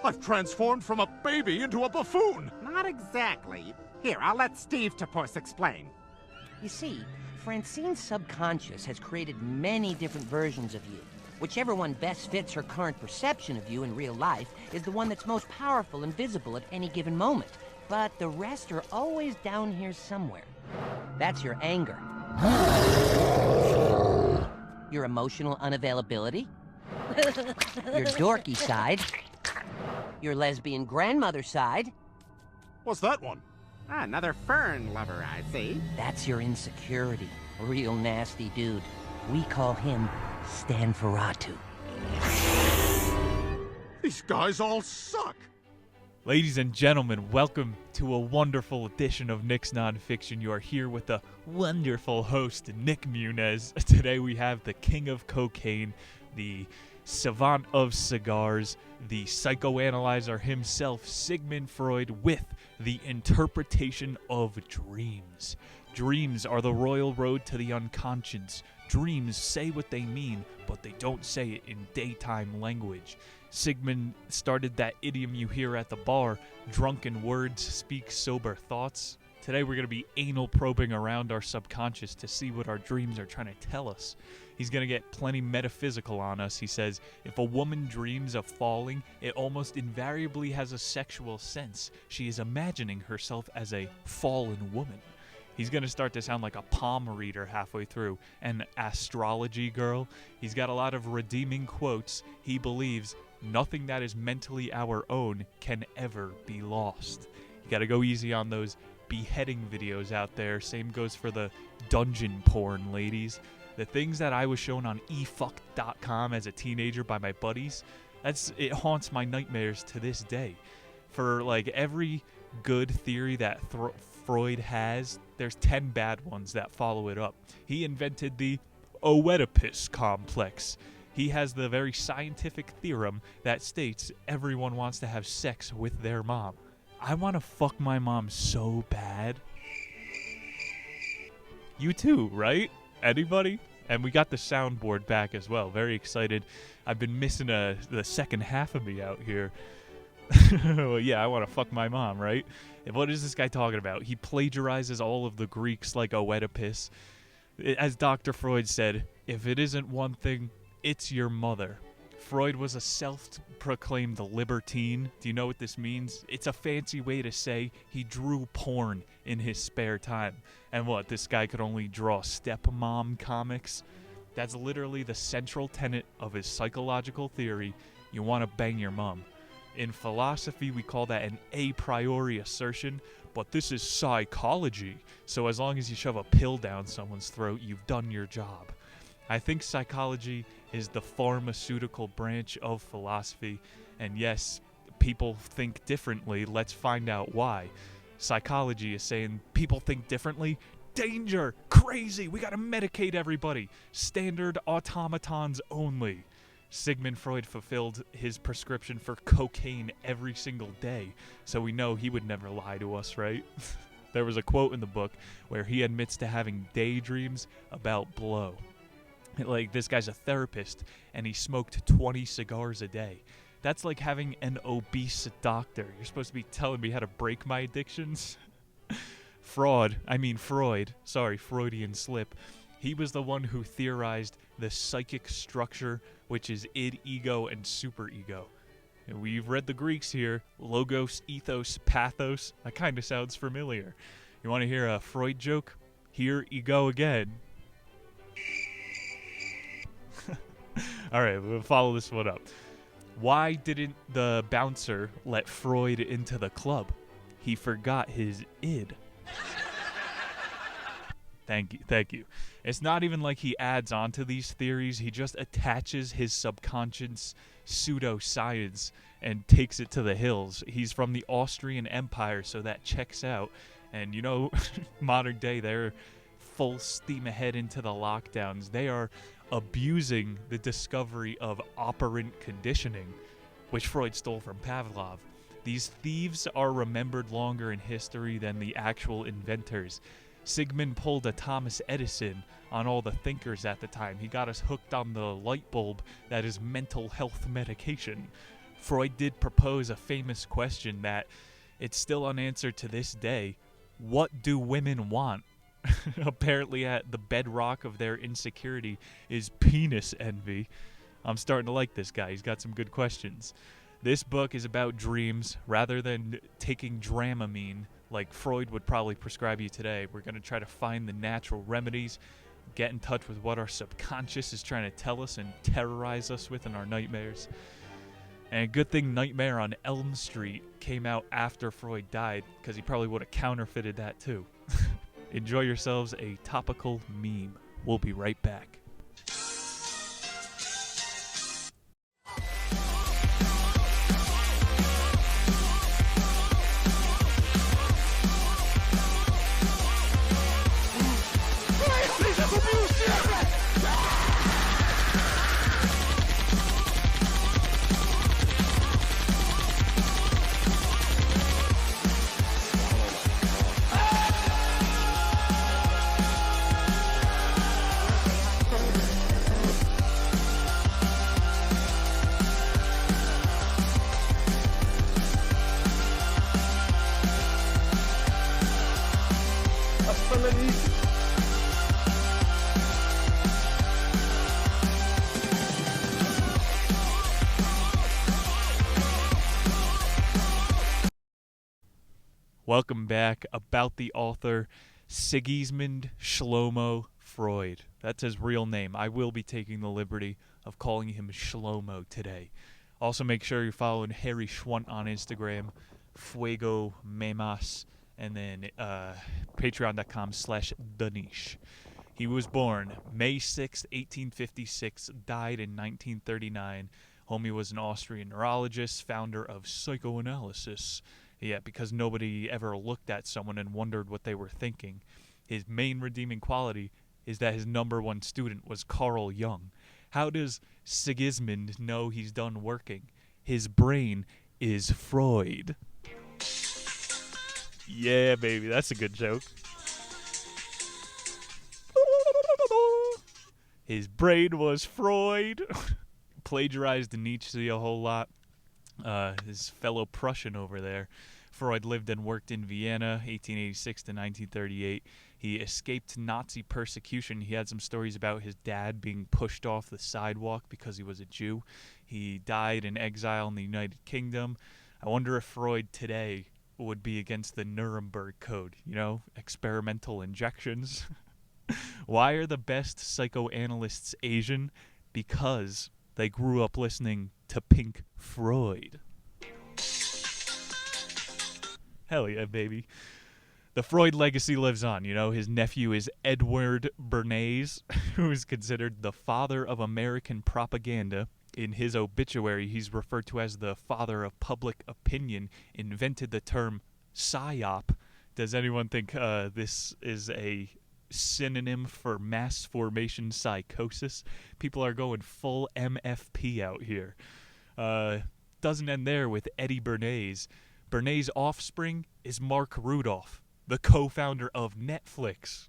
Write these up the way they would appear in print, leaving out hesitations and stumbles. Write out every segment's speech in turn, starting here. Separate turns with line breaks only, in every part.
I've transformed from a baby into a buffoon!
Not exactly. Here, I'll let Steve Topos explain.
You see, Francine's subconscious has created many different versions of you. Whichever one best fits her current perception of you in real life is the one that's most powerful and visible at any given moment. But the rest are always down here somewhere. That's your anger. Your emotional unavailability. Your dorky side. Your lesbian grandmother side.
What's that one?
Another fern lover, I see.
That's your insecurity. A real nasty dude. We call him Stanferatu.
These guys all suck!
Ladies and gentlemen, welcome to a wonderful edition of Nick's Nonfiction. You are here with the wonderful host, Nick Muniz. Today we have the king of cocaine, the savant of cigars, the psychoanalyzer himself, Sigmund Freud, with the interpretation of dreams. Dreams are the royal road to the unconscious. Dreams say what they mean, but they don't say it in daytime language. Sigmund started that idiom you hear at the bar, drunken words speak sober thoughts. Today we're going to be anal probing around our subconscious to see what our dreams are trying to tell us. He's going to get plenty metaphysical on us. He says, if a woman dreams of falling, it almost invariably has a sexual sense. She is imagining herself as a fallen woman. He's going to start to sound like a palm reader halfway through, an astrology girl. He's got a lot of redeeming quotes. He believes nothing that is mentally our own can ever be lost. You got to go easy on those beheading videos out there. Same goes for the dungeon porn, ladies. The things that I was shown on efuck.com as a teenager by my buddies, it haunts my nightmares to this day. For like every good theory that Freud has, there's 10 bad ones that follow it up. He invented the Oedipus complex. He has the very scientific theorem that states everyone wants to have sex with their mom. I want to fuck my mom so bad. You too, right? Anybody? And we got the soundboard back as well. Very excited. I've been missing the second half of me out here. Well, yeah, I want to fuck my mom, right? And what is this guy talking about? He plagiarizes all of the Greeks like Oedipus. As Dr. Freud said, if it isn't one thing, it's your mother. Freud was a self-proclaimed libertine. Do you know what this means? It's a fancy way to say he drew porn in his spare time. And what, this guy could only draw stepmom comics? That's literally the central tenet of his psychological theory. You want to bang your mom. In philosophy, we call that an a priori assertion, but this is psychology. So as long as you shove a pill down someone's throat, you've done your job. I think psychology is the pharmaceutical branch of philosophy, and yes, people think differently. Let's find out why. Psychology is saying people think differently. Danger! Crazy! We gotta medicate everybody. Standard automatons only. Sigmund Freud fulfilled his prescription for cocaine every single day, so we know he would never lie to us, right? There was a quote in the book where he admits to having daydreams about blow. Like, this guy's a therapist, and he smoked 20 cigars a day. That's like having an obese doctor. You're supposed to be telling me how to break my addictions? Freudian slip. He was the one who theorized the psychic structure, which is id, ego, and superego. And we've read the Greeks here. Logos, ethos, pathos. That kind of sounds familiar. You want to hear a Freud joke? Here you go again. All right, we'll follow this one up. Why didn't the bouncer let Freud into the club? He forgot his id. Thank you. It's not even like he adds on to these theories. He just attaches his subconscious pseudoscience and takes it to the hills. He's from the Austrian Empire, so that checks out. And you know, modern day, they're full steam ahead into the lockdowns. They are abusing the discovery of operant conditioning, which Freud stole from Pavlov. These thieves are remembered longer in history than the actual inventors. Sigmund pulled a Thomas Edison on all the thinkers at the time. He got us hooked on the light bulb that is mental health medication. Freud did propose a famous question that it's still unanswered to this day. What do women want? Apparently at the bedrock of their insecurity is penis envy. I'm starting to like this guy. He's got some good questions. This book is about dreams. Rather than taking Dramamine, like Freud would probably prescribe you today, we're going to try to find the natural remedies, get in touch with what our subconscious is trying to tell us and terrorize us with in our nightmares. And good thing Nightmare on Elm Street came out after Freud died, because he probably would have counterfeited that too. Enjoy yourselves a topical meme. We'll be right back. Welcome back. About the author, Sigmund Freud. That's his real name. I will be taking the liberty of calling him Shlomo today. Also, make sure you're following Harry Schwunt on Instagram, Fuego Memas, and then patreon.com/Danish. He was born May 6, 1856, died in 1939. Homie was an Austrian neurologist, founder of psychoanalysis. Yeah, because nobody ever looked at someone and wondered what they were thinking. His main redeeming quality is that his number one student was Carl Jung. How does Sigismund know he's done working? His brain is Freud. Yeah, baby, that's a good joke. His brain was Freud. Plagiarized Nietzsche a whole lot. His fellow Prussian over there. Freud lived and worked in Vienna, 1886 to 1938. He escaped Nazi persecution. He had some stories about his dad being pushed off the sidewalk because he was a Jew. He died in exile in the United Kingdom. I wonder if Freud today would be against the Nuremberg Code, you know, experimental injections. Why are the best psychoanalysts Asian? Because they grew up listening to Pink Floyd. Hell yeah, baby. The Freud legacy lives on, you know. His nephew is Edward Bernays, who is considered the father of American propaganda. In his obituary, he's referred to as the father of public opinion, invented the term psyop. Does anyone think this is a synonym for mass formation psychosis? People are going full MFP out here. Doesn't end there with Eddie Bernays. Bernays' offspring is Mark Rudolph, the co-founder of Netflix,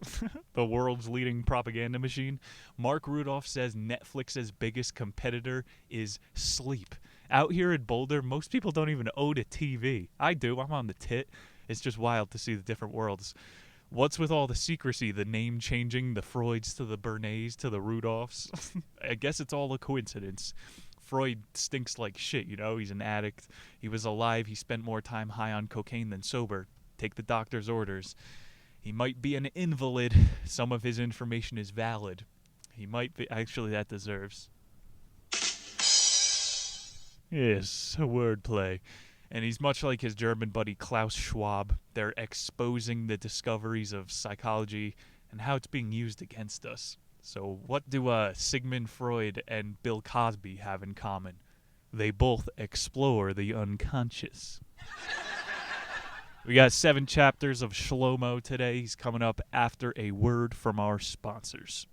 the world's leading propaganda machine. Mark Rudolph says Netflix's biggest competitor is sleep. Out here in Boulder, most people don't even own a TV. I do. I'm on the tit. It's just wild to see the different worlds. What's with all the secrecy, the name changing, the Freuds to the Bernays to the Rudolphs? I guess it's all a coincidence. Freud stinks like shit, you know? He's an addict. He was alive. He spent more time high on cocaine than sober. Take the doctor's orders. He might be an invalid. Some of his information is valid. He might be. Actually, that deserves. Yes, wordplay. And he's much like his German buddy Klaus Schwab. They're exposing the discoveries of psychology and how it's being used against us. So what do Sigmund Freud and Bill Cosby have in common? They both explore the unconscious. We got 7 chapters of Shlomo today. He's coming up after a word from our sponsors.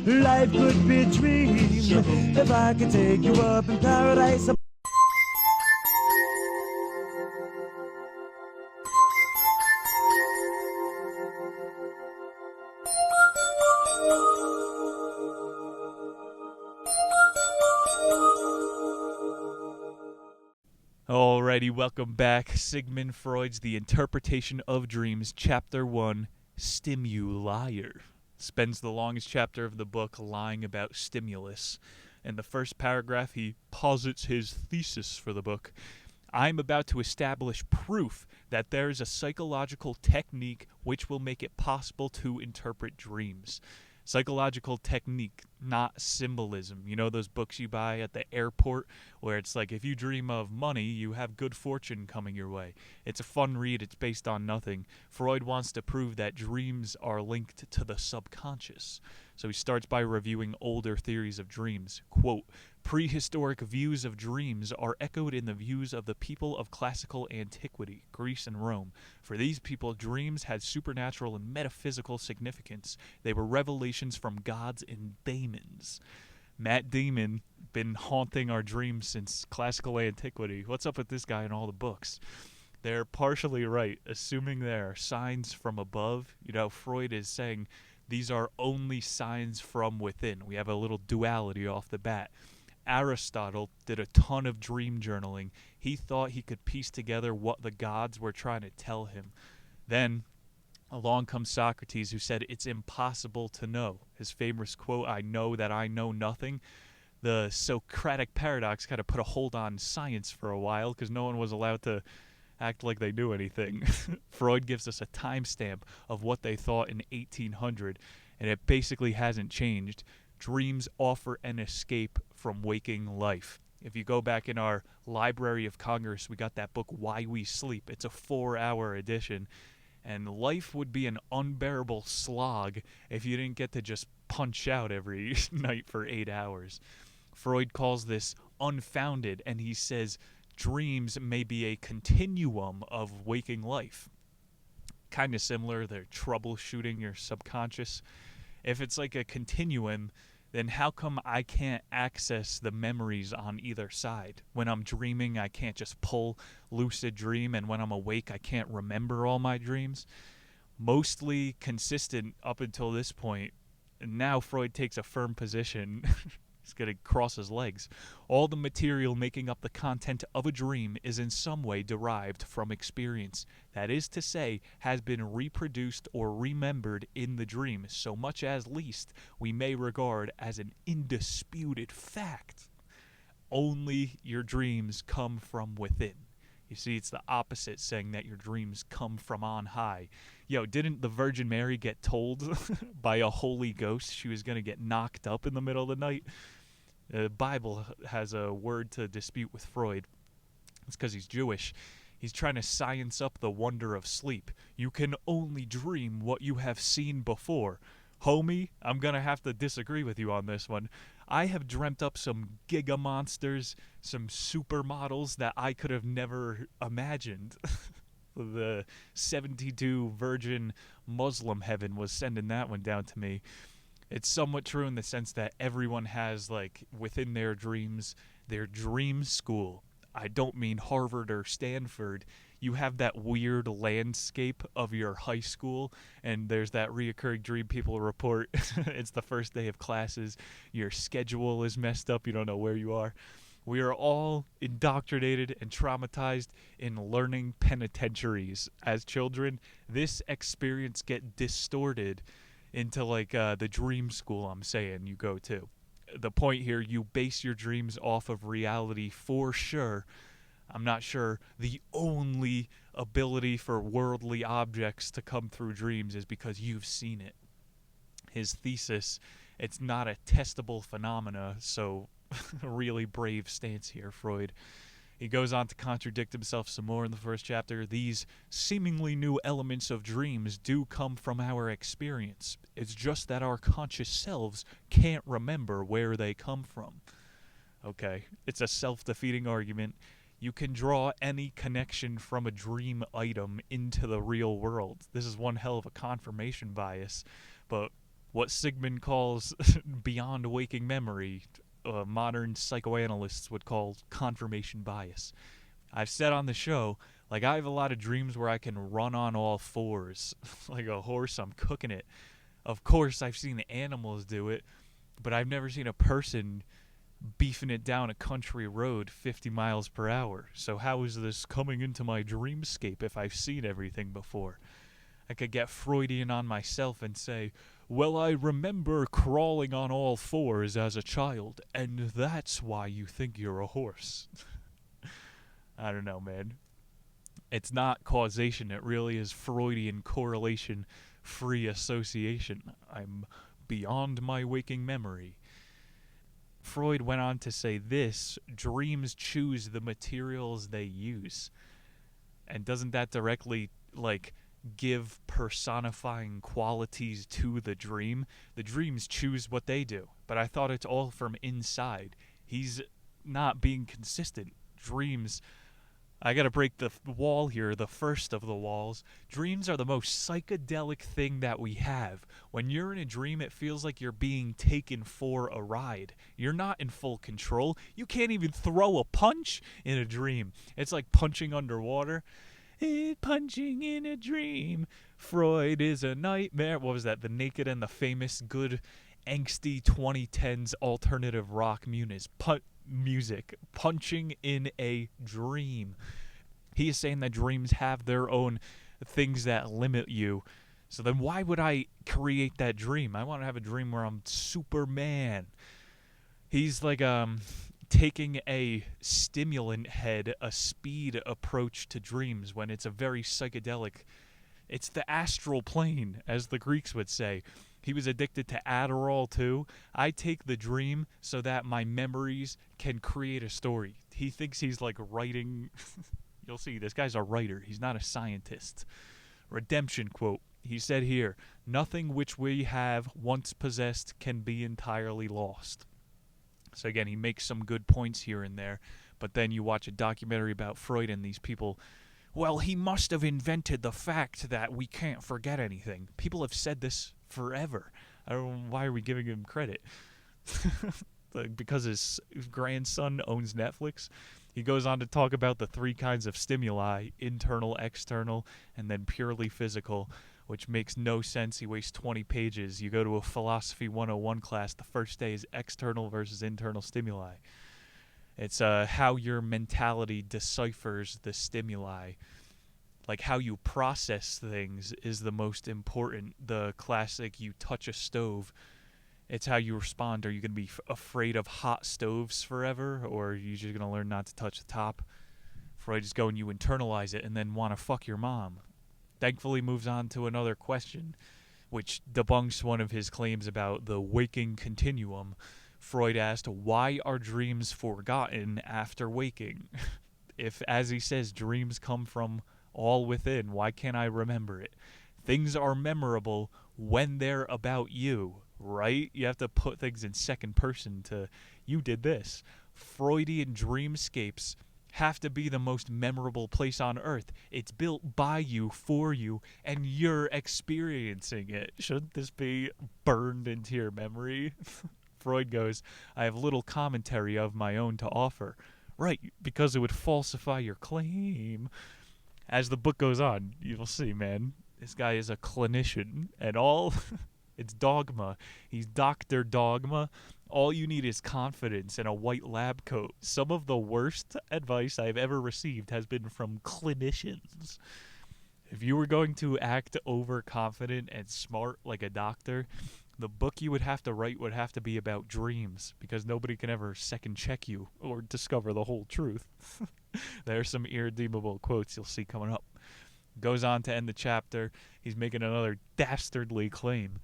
Life could be a dream if I could take you up in paradise.
Alrighty, welcome back. Sigmund Freud's The Interpretation of Dreams, Chapter 1, Stimuliar. Spends the longest chapter of the book lying about stimulus. In the first paragraph, he posits his thesis for the book. I'm about to establish proof that there is a psychological technique which will make it possible to interpret dreams. Psychological technique, not symbolism. You know those books you buy at the airport where it's like, if you dream of money, you have good fortune coming your way. It's a fun read. It's based on nothing. Freud wants to prove that dreams are linked to the subconscious. So he starts by reviewing older theories of dreams. Quote, prehistoric views of dreams are echoed in the views of the people of classical antiquity, Greece and Rome. For these people, dreams had supernatural and metaphysical significance. They were revelations from gods and daemons. Matt Damon, been haunting our dreams since classical antiquity. What's up with this guy in all the books? They're partially right, assuming there are signs from above. You know, Freud is saying these are only signs from within. We have a little duality off the bat. Aristotle did a ton of dream journaling. He thought he could piece together what the gods were trying to tell him. Then along comes Socrates, who said it's impossible to know. His famous quote, I know that I know nothing. The Socratic paradox kind of put a hold on science for a while because no one was allowed to act like they knew anything. Freud gives us a timestamp of what they thought in 1800, and it basically hasn't changed. Dreams offer an escape from waking life. If you go back in our Library of Congress, we got that book, Why We Sleep. It's a 4-hour edition, and life would be an unbearable slog if you didn't get to just punch out every night for 8 hours. Freud calls this unfounded, and he says dreams may be a continuum of waking life. Kind of similar, they're troubleshooting your subconscious. If it's like a continuum, then how come I can't access the memories on either side? When I'm dreaming, I can't just pull lucid dream, and when I'm awake, I can't remember all my dreams. Mostly consistent up until this point, and now Freud takes a firm position. He's going to cross his legs. All the material making up the content of a dream is in some way derived from experience. That is to say, has been reproduced or remembered in the dream, so much as least we may regard as an indisputed fact. Only your dreams come from within. You see, it's the opposite, saying that your dreams come from on high. Yo, didn't the Virgin Mary get told by a Holy Ghost she was going to get knocked up in the middle of the night? The Bible has a word to dispute with Freud. It's because he's Jewish. He's trying to science up the wonder of sleep. You can only dream what you have seen before. Homie, I'm going to have to disagree with you on this one. I have dreamt up some giga monsters, some supermodels that I could have never imagined. The 72 virgin Muslim heaven was sending that one down to me. It's somewhat true in the sense that everyone has, like, within their dreams, their dream school. I don't mean Harvard or Stanford. You have that weird landscape of your high school, and there's that reoccurring dream people report. It's the first day of classes. Your schedule is messed up. You don't know where you are. We are all indoctrinated and traumatized in learning penitentiaries. As children, this experience get distorted into like the dream school I'm saying you go to. The point here, you base your dreams off of reality for sure. I'm not sure the only ability for worldly objects to come through dreams is because you've seen it. His thesis, it's not a testable phenomena, so really brave stance here, Freud. He goes on to contradict himself some more in the first chapter. These seemingly new elements of dreams do come from our experience. It's just that our conscious selves can't remember where they come from. Okay, it's a self-defeating argument. You can draw any connection from a dream item into the real world. This is one hell of a confirmation bias. But what Sigmund calls beyond waking memory, modern psychoanalysts would call confirmation bias. I've said on the show, like, I have a lot of dreams where I can run on all fours. Like a horse, I'm cooking it. Of course, I've seen animals do it, but I've never seen a person beefing it down a country road 50 miles per hour. So how is this coming into my dreamscape if I've seen everything before? I could get Freudian on myself and say, well, I remember crawling on all fours as a child, and that's why you think you're a horse. I don't know, man. It's not causation. It really is Freudian correlation-free association. I'm beyond my waking memory. Freud went on to say this: dreams choose the materials they use. And doesn't that directly, give personifying qualities to the dream? The dreams choose what they do. But I thought it's all from inside. He's not being consistent. Dreams... I gotta break the wall here, the first of the walls. Dreams are the most psychedelic thing that we have. When you're in a dream, it feels like you're being taken for a ride. You're not in full control. You can't even throw a punch in a dream. It's like punching underwater. Punching in a dream. Freud is a nightmare. What was that? The Naked and the Famous, good, angsty 2010s alternative rock music. Punching in a dream. He is saying that dreams have their own things that limit you. So then why would I create that dream? I want to have a dream where I'm Superman. He's like taking a stimulant head, a speed approach to dreams when it's a very psychedelic. It's the astral plane, as the Greeks would say. He was addicted to Adderall too. I take the dream so that my memories can create a story. He thinks he's like writing. You'll see, this guy's a writer. He's not a scientist. Redemption quote. He said here, nothing which we have once possessed can be entirely lost. So again, he makes some good points here and there, but then you watch a documentary about Freud and these people, well, he must have invented the fact that we can't forget anything. People have said this forever. I don't know, why are we giving him credit? Because his grandson owns Netflix. He goes on to talk about the 3 kinds of stimuli, internal, external, and then purely physical, which makes no sense. He wastes 20 pages. You go to a Philosophy 101 class, the first day is external versus internal stimuli. It's how your mentality deciphers the stimuli. Like how you process things is the most important. The classic, you touch a stove, it's how you respond. Are you going to be afraid of hot stoves forever, or are you just going to learn not to touch the top? Freud is going, you internalize it and then want to fuck your mom. Thankfully moves on to another question, which debunks one of his claims about the waking continuum. Freud asked, why are dreams forgotten after waking? If, as he says, dreams come from all within, why can't I remember it? Things are memorable when they're about you, right? You have to put things in second person to, you did this. Freudian dreamscapes have to be the most memorable place on earth. It's built by you, for you, and you're experiencing it. Shouldn't this be burned into your memory? Freud goes, I have little commentary of my own to offer. Right, because it would falsify your claim. As the book goes on, you'll see, man, this guy is a clinician, and all, it's dogma. He's Dr. Dogma. All you need is confidence and a white lab coat. Some of the worst advice I've ever received has been from clinicians. If you were going to act overconfident and smart like a doctor, the book you would have to write would have to be about dreams, because nobody can ever second check you or discover the whole truth. There are some irredeemable quotes you'll see coming up. Goes on to end the chapter. He's making another dastardly claim.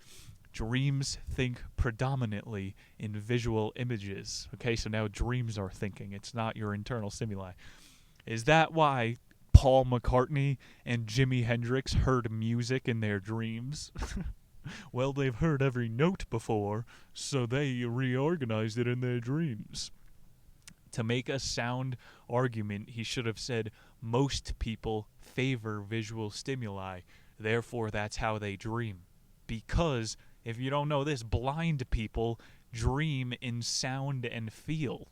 Dreams think predominantly in visual images. Okay, so now dreams are thinking. It's not your internal stimuli. Is that why Paul McCartney and Jimi Hendrix heard music in their dreams? Well, they've heard every note before, so they reorganized it in their dreams. To make a sound argument, he should have said, most people favor visual stimuli, therefore that's how they dream. Because, if you don't know this, blind people dream in sound and feel.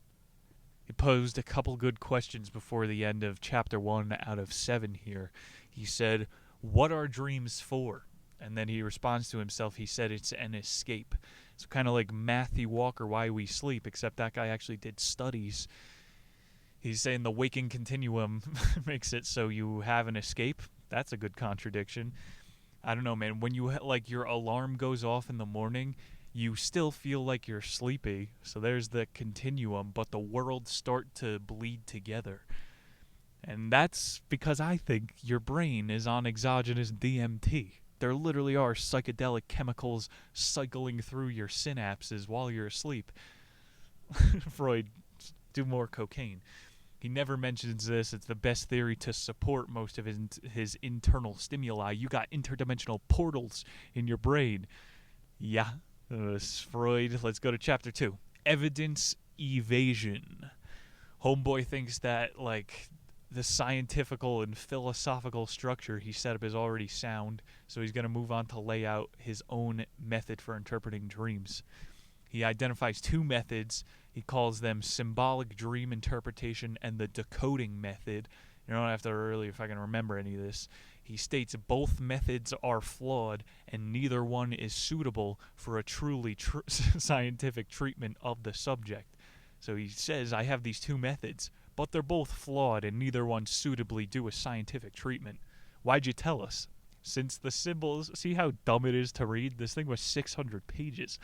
He posed a couple good questions before the end of chapter 1 out of 7 here. He said, what are dreams for? And then he responds to himself, he said it's an escape. It's kind of like Matthew Walker, Why We Sleep, except that guy actually did studies. He's saying the waking continuum makes it so you have an escape. That's a good contradiction. I don't know, man. When you like your alarm goes off in the morning, you still feel like you're sleepy. So there's the continuum, but the worlds start to bleed together. And that's because I think your brain is on exogenous DMT. There literally are psychedelic chemicals cycling through your synapses while you're asleep. Freud, do more cocaine. He never mentions this. It's the best theory to support most of his internal stimuli. You got interdimensional portals in your brain. Yeah, Freud. Let's go to chapter 2. Evidence evasion. Homeboy thinks that, like, the scientifical and philosophical structure he set up is already sound, so he's going to move on to lay out his own method for interpreting dreams. He identifies 2 methods. He calls them symbolic dream interpretation and the decoding method. You don't have to really, if I can remember any of this. He states both methods are flawed and neither one is suitable for a truly scientific treatment of the subject. So he says, I have these 2 methods, but they're both flawed and neither one suitably do a scientific treatment. Why'd you tell us? Since the symbols, see how dumb it is to read? This thing was 600 pages.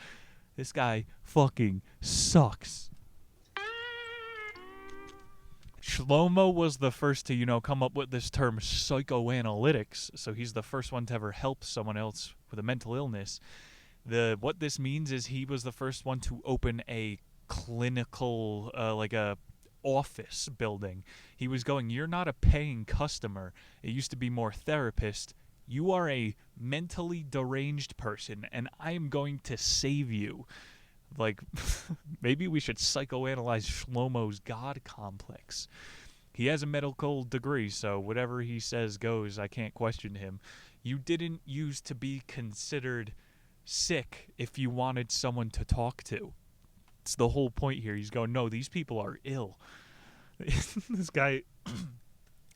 This guy fucking sucks. Shlomo was the first to, come up with this term psychoanalytics, so he's the first one to ever help someone else with a mental illness. What this means is he was the first one to open a clinical, like a office building. He was going, you're not a paying customer. It used to be more therapist. You are a mentally deranged person, and I am going to save you. Like, maybe we should psychoanalyze Shlomo's God complex. He has a medical degree, so whatever he says goes. I can't question him. You didn't used to be considered sick if you wanted someone to talk to. It's the whole point here. He's going, no, these people are ill. This guy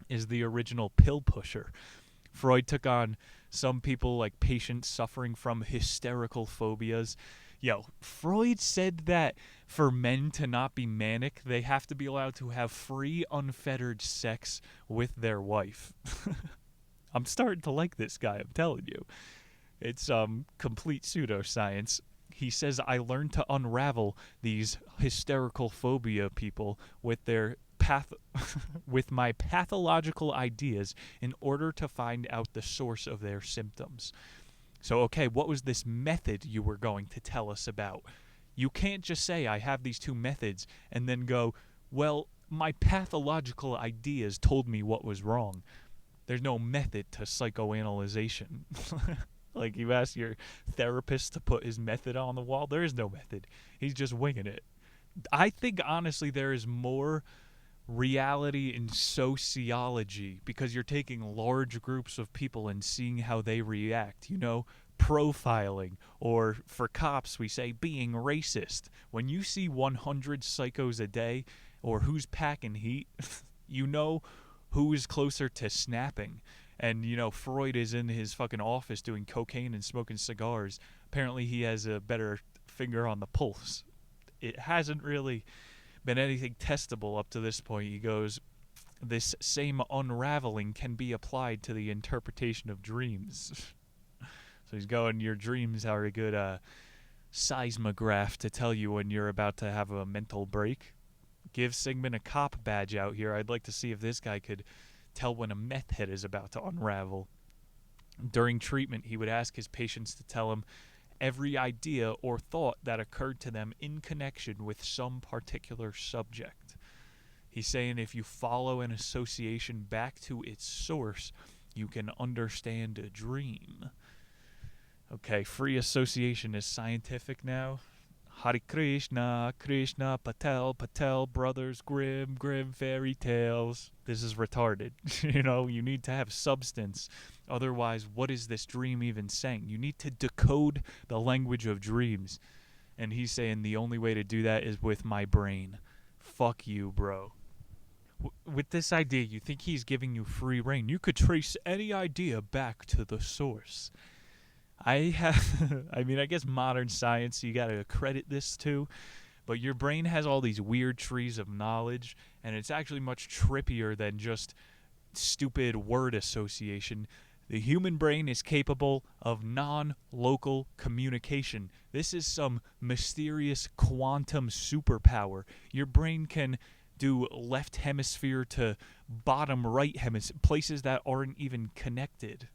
is the original pill pusher. Freud took on some people like patients suffering from hysterical phobias. Freud said that for men to not be manic, they have to be allowed to have free, unfettered sex with their wife. I'm starting to like this guy, I'm telling you. It's complete pseudoscience. He says, I learned to unravel these hysterical phobia people with their with my pathological ideas in order to find out the source of their symptoms. So, okay, what was this method you were going to tell us about? You can't just say, I have these 2 methods, and then go, well, my pathological ideas told me what was wrong. There's no method to psychoanalyzation. Like, you ask your therapist to put his method on the wall, there is no method. He's just winging it. I think, honestly, there is more reality in sociology because you're taking large groups of people and seeing how they react, profiling, or for cops we say being racist. When you see 100 psychos a day, or who's packing heat, you know who is closer to snapping. And Freud is in his fucking office doing cocaine and smoking cigars. Apparently he has a better finger on the pulse. It hasn't really been anything testable up to this point. He goes, this same unraveling can be applied to the interpretation of dreams. So he's going, your dreams are a good seismograph to tell you when you're about to have a mental break. Give Sigmund a cop badge out here. I'd like to see if this guy could tell when a meth head is about to unravel. During treatment, he would ask his patients to tell him every idea or thought that occurred to them in connection with some particular subject. He's saying if you follow an association back to its source, you can understand a dream. Okay, free association is scientific now. Hare Krishna, Krishna, Patel, Patel, Brothers, Grimm, fairy tales. This is retarded. You need to have substance. Otherwise, what is this dream even saying? You need to decode the language of dreams. And he's saying the only way to do that is with my brain. Fuck you, bro. With this idea, you think he's giving you free reign. You could trace any idea back to the source. I guess modern science, you got to accredit this to, but your brain has all these weird trees of knowledge, and it's actually much trippier than just stupid word association. The human brain is capable of non-local communication. This is some mysterious quantum superpower. Your brain can do left hemisphere to bottom right hemisphere, places that aren't even connected.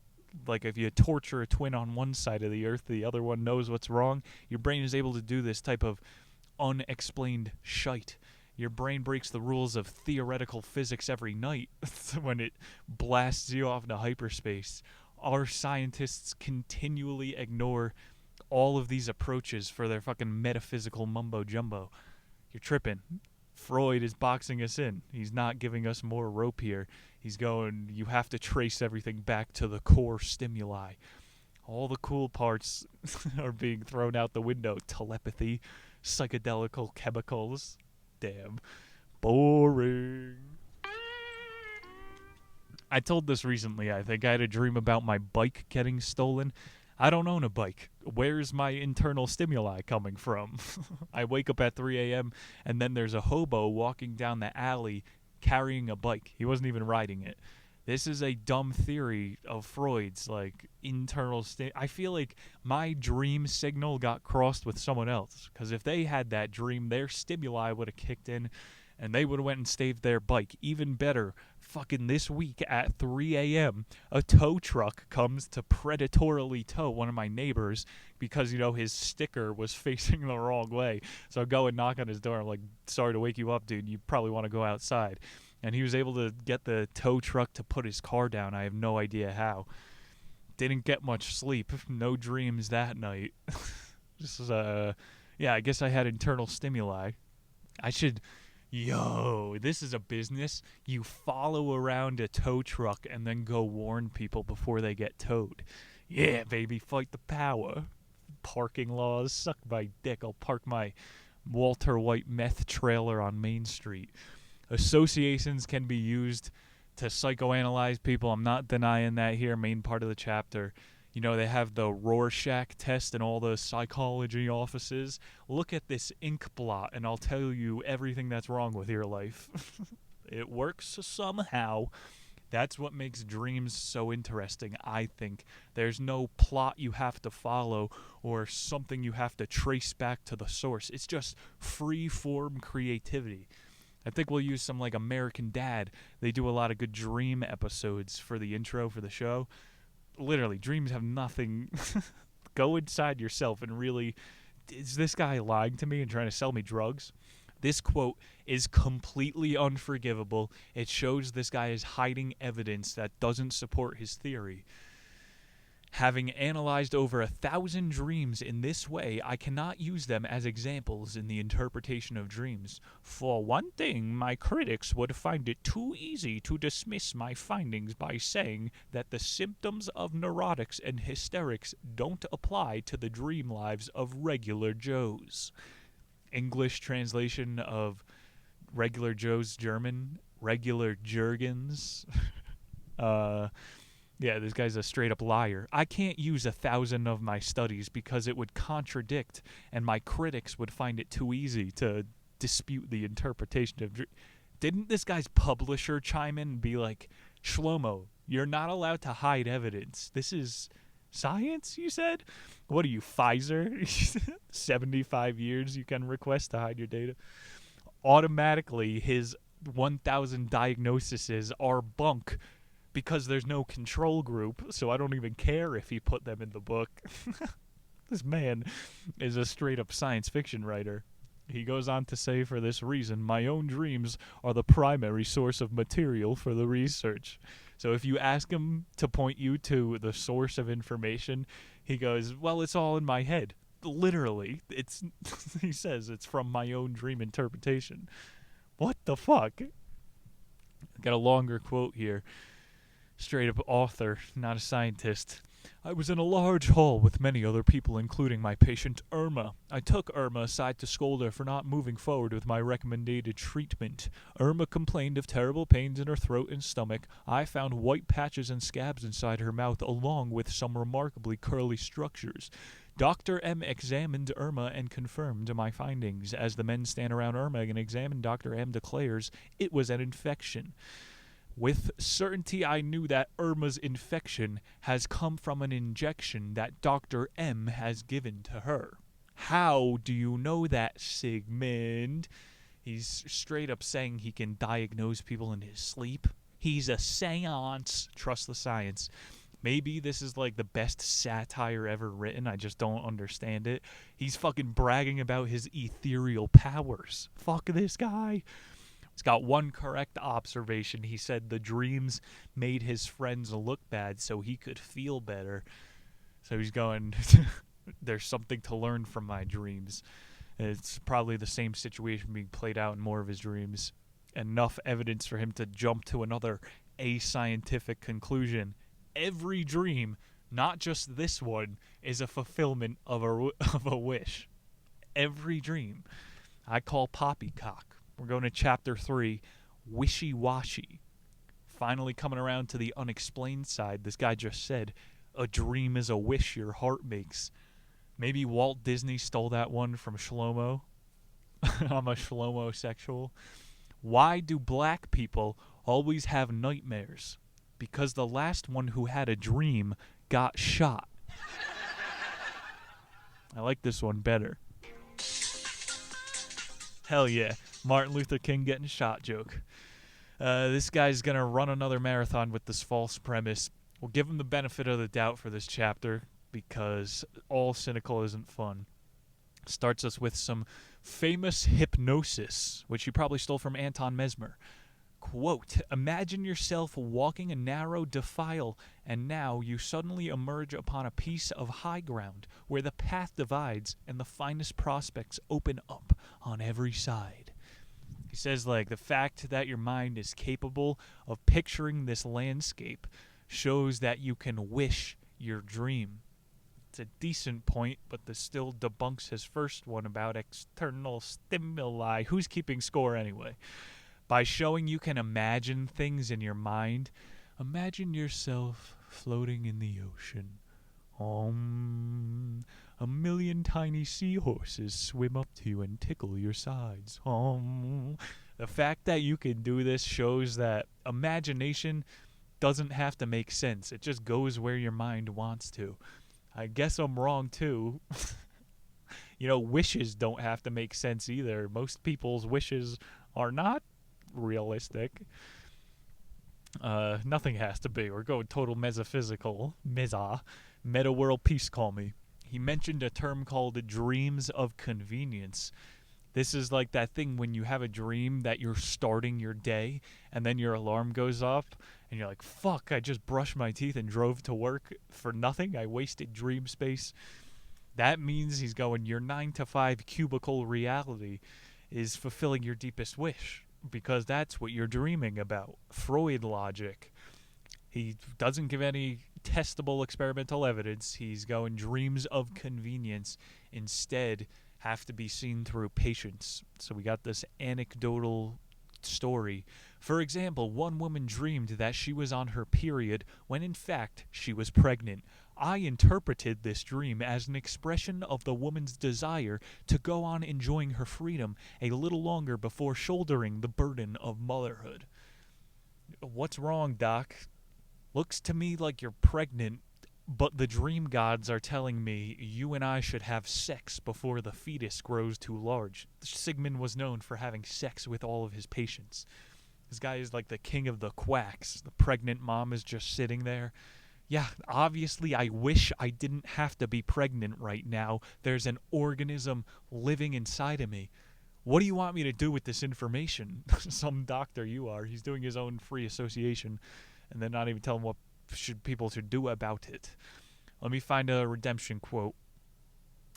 Like if you torture a twin on one side of the earth, the other one knows what's wrong. Your brain is able to do this type of unexplained shite. Your brain breaks the rules of theoretical physics every night when it blasts you off into hyperspace. Our scientists continually ignore all of these approaches for their fucking metaphysical mumbo-jumbo. You're tripping. Freud is boxing us in. He's not giving us more rope here. He's going, you have to trace everything back to the core stimuli. All the cool parts are being thrown out the window. Telepathy, psychedelical chemicals. Damn. Boring. I told this recently, I think. I had a dream about my bike getting stolen. I don't own a bike. Where's my internal stimuli coming from? I wake up at 3 a.m. and then there's a hobo walking down the alley carrying a bike. He wasn't even riding it. This is a dumb theory of Freud's, like, internal state. I feel like my dream signal got crossed with someone else, because if they had that dream, their stimuli would have kicked in, and they would have went and staved their bike. Even better, fucking this week at 3 a.m., a tow truck comes to predatorily tow one of my neighbors because, his sticker was facing the wrong way. So I go and knock on his door. I'm like, sorry to wake you up, dude. You probably want to go outside. And he was able to get the tow truck to put his car down. I have no idea how. Didn't get much sleep. No dreams that night. I guess I had internal stimuli. This is a business. You follow around a tow truck and then go warn people before they get towed. Yeah, baby, fight the power. Parking laws, suck my dick. I'll park my Walter White meth trailer on Main Street. Associations can be used to psychoanalyze people. I'm not denying that here. Main part of the chapter. They have the Rorschach test in all the psychology offices. Look at this ink blot, and I'll tell you everything that's wrong with your life. It works somehow. That's what makes dreams so interesting, I think. There's no plot you have to follow or something you have to trace back to the source. It's just free-form creativity. I think we'll use some, like, American Dad. They do a lot of good dream episodes for the intro for the show. Literally, dreams have nothing. Go inside yourself and really, is this guy lying to me and trying to sell me drugs? This quote is completely unforgivable. It shows this guy is hiding evidence that doesn't support his theory. Having analyzed over 1,000 dreams in this way, I cannot use them as examples in the interpretation of dreams. For one thing, my critics would find it too easy to dismiss my findings by saying that the symptoms of neurotics and hysterics don't apply to the dream lives of regular Joes. English translation of regular Joe's German, regular Jurgens. Yeah, this guy's a straight-up liar. I can't use 1,000 of my studies because it would contradict, and my critics would find it too easy to dispute the interpretation of dreams. Didn't this guy's publisher chime in and be like, Shlomo, you're not allowed to hide evidence. This is science, you said? What are you, Pfizer? 75 years you can request to hide your data? Automatically, his 1,000 diagnoses are bunk, because there's no control group, so I don't even care if he put them in the book. This man is a straight-up science fiction writer. He goes on to say, for this reason, my own dreams are the primary source of material for the research. So if you ask him to point you to the source of information, he goes, well, it's all in my head. Literally, he says it's from my own dream interpretation. What the fuck? Got a longer quote here. Straight up author, not a scientist. I was in a large hall with many other people, including my patient Irma. I took Irma aside to scold her for not moving forward with my recommended treatment. Irma complained of terrible pains in her throat and stomach. I found white patches and scabs inside her mouth, along with some remarkably curly structures. Dr. M examined Irma and confirmed my findings. As the men stand around Irma and examine, Dr. M declares it was an infection. With certainty, I knew that Irma's infection has come from an injection that Dr. M has given to her. How do you know that, Sigmund? He's straight up saying he can diagnose people in his sleep. He's a seance. Trust the science. Maybe this is like the best satire ever written. I just don't understand it. He's fucking bragging about his ethereal powers. Fuck this guy. He's got one correct observation. He said the dreams made his friends look bad so he could feel better. So he's going, there's something to learn from my dreams. It's probably the same situation being played out in more of his dreams. Enough evidence for him to jump to another ascientific conclusion. Every dream, not just this one, is a fulfillment of a wish. Every dream. I call poppycock. We're going to chapter 3, Wishy Washy. Finally coming around to the unexplained side. This guy just said, a dream is a wish your heart makes. Maybe Walt Disney stole that one from Shlomo. I'm a Shlomo-sexual. Why do black people always have nightmares? Because the last one who had a dream got shot. I like this one better. Hell yeah. Martin Luther King getting shot joke. This guy's going to run another marathon with this false premise. We'll give him the benefit of the doubt for this chapter because all cynical isn't fun. Starts us with some famous hypnosis, which you probably stole from Anton Mesmer. Quote, imagine yourself walking a narrow defile, and now you suddenly emerge upon a piece of high ground where the path divides and the finest prospects open up on every side. He says, like, the fact that your mind is capable of picturing this landscape shows that you can wish your dream. It's a decent point, but this still debunks his first one about external stimuli. Who's keeping score anyway? By showing you can imagine things in your mind, imagine yourself floating in the ocean. A million tiny seahorses swim up to you and tickle your sides. The fact that you can do this shows that imagination doesn't have to make sense. It just goes where your mind wants to. I guess I'm wrong too. Wishes don't have to make sense either. Most people's wishes are not realistic. Nothing has to be. We're going total metaphysical. Meta world peace, call me. He mentioned a term called dreams of convenience. This is like that thing when you have a dream that you're starting your day and then your alarm goes off and you're like, fuck, I just brushed my teeth and drove to work for nothing. I wasted dream space. That means he's going, your 9-to-5 cubicle reality is fulfilling your deepest wish because that's what you're dreaming about. Freud logic. He doesn't give any testable experimental evidence. He's going dreams of convenience instead have to be seen through patience. So we got this anecdotal story. For example, one woman dreamed that she was on her period when in fact she was pregnant. I interpreted this dream as an expression of the woman's desire to go on enjoying her freedom a little longer before shouldering the burden of motherhood. What's wrong, Doc? Looks to me like you're pregnant, but the dream gods are telling me you and I should have sex before the fetus grows too large. Sigmund was known for having sex with all of his patients. This guy is like the king of the quacks. The pregnant mom is just sitting there. Yeah, obviously I wish I didn't have to be pregnant right now. There's an organism living inside of me. What do you want me to do with this information? Some doctor you are. He's doing his own free association and then not even telling what people should do about it. Let me find a redemption quote.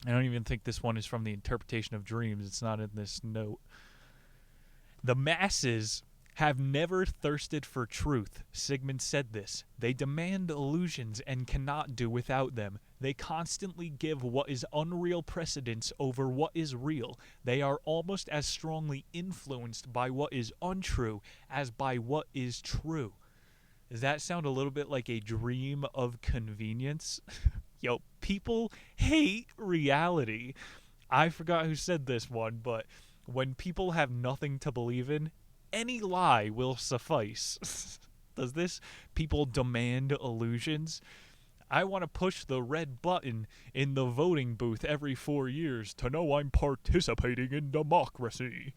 I don't even think this one is from the interpretation of dreams. It's not in this note. The masses have never thirsted for truth. Sigmund said this. They demand illusions and cannot do without them. They constantly give what is unreal precedence over what is real. They are almost as strongly influenced by what is untrue as by what is true. Does that sound a little bit like a dream of convenience? Yo, people hate reality. I forgot who said this one, but when people have nothing to believe in, any lie will suffice. Does this people demand illusions? I want to push the red button in the voting booth every 4 years to know I'm participating in democracy.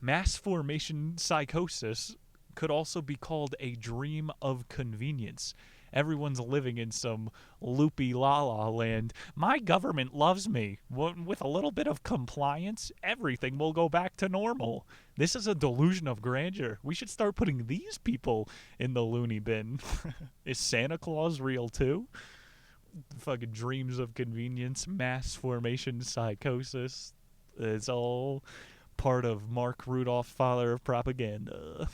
Mass formation psychosis could also be called a dream of convenience. Everyone's living in some loopy la-la land. My government loves me. With a little bit of compliance, everything will go back to normal. This is a delusion of grandeur. We should start putting these people in the loony bin. Is Santa Claus real too? Fucking dreams of convenience, mass formation psychosis. It's all part of Mark Rudolph, father of propaganda.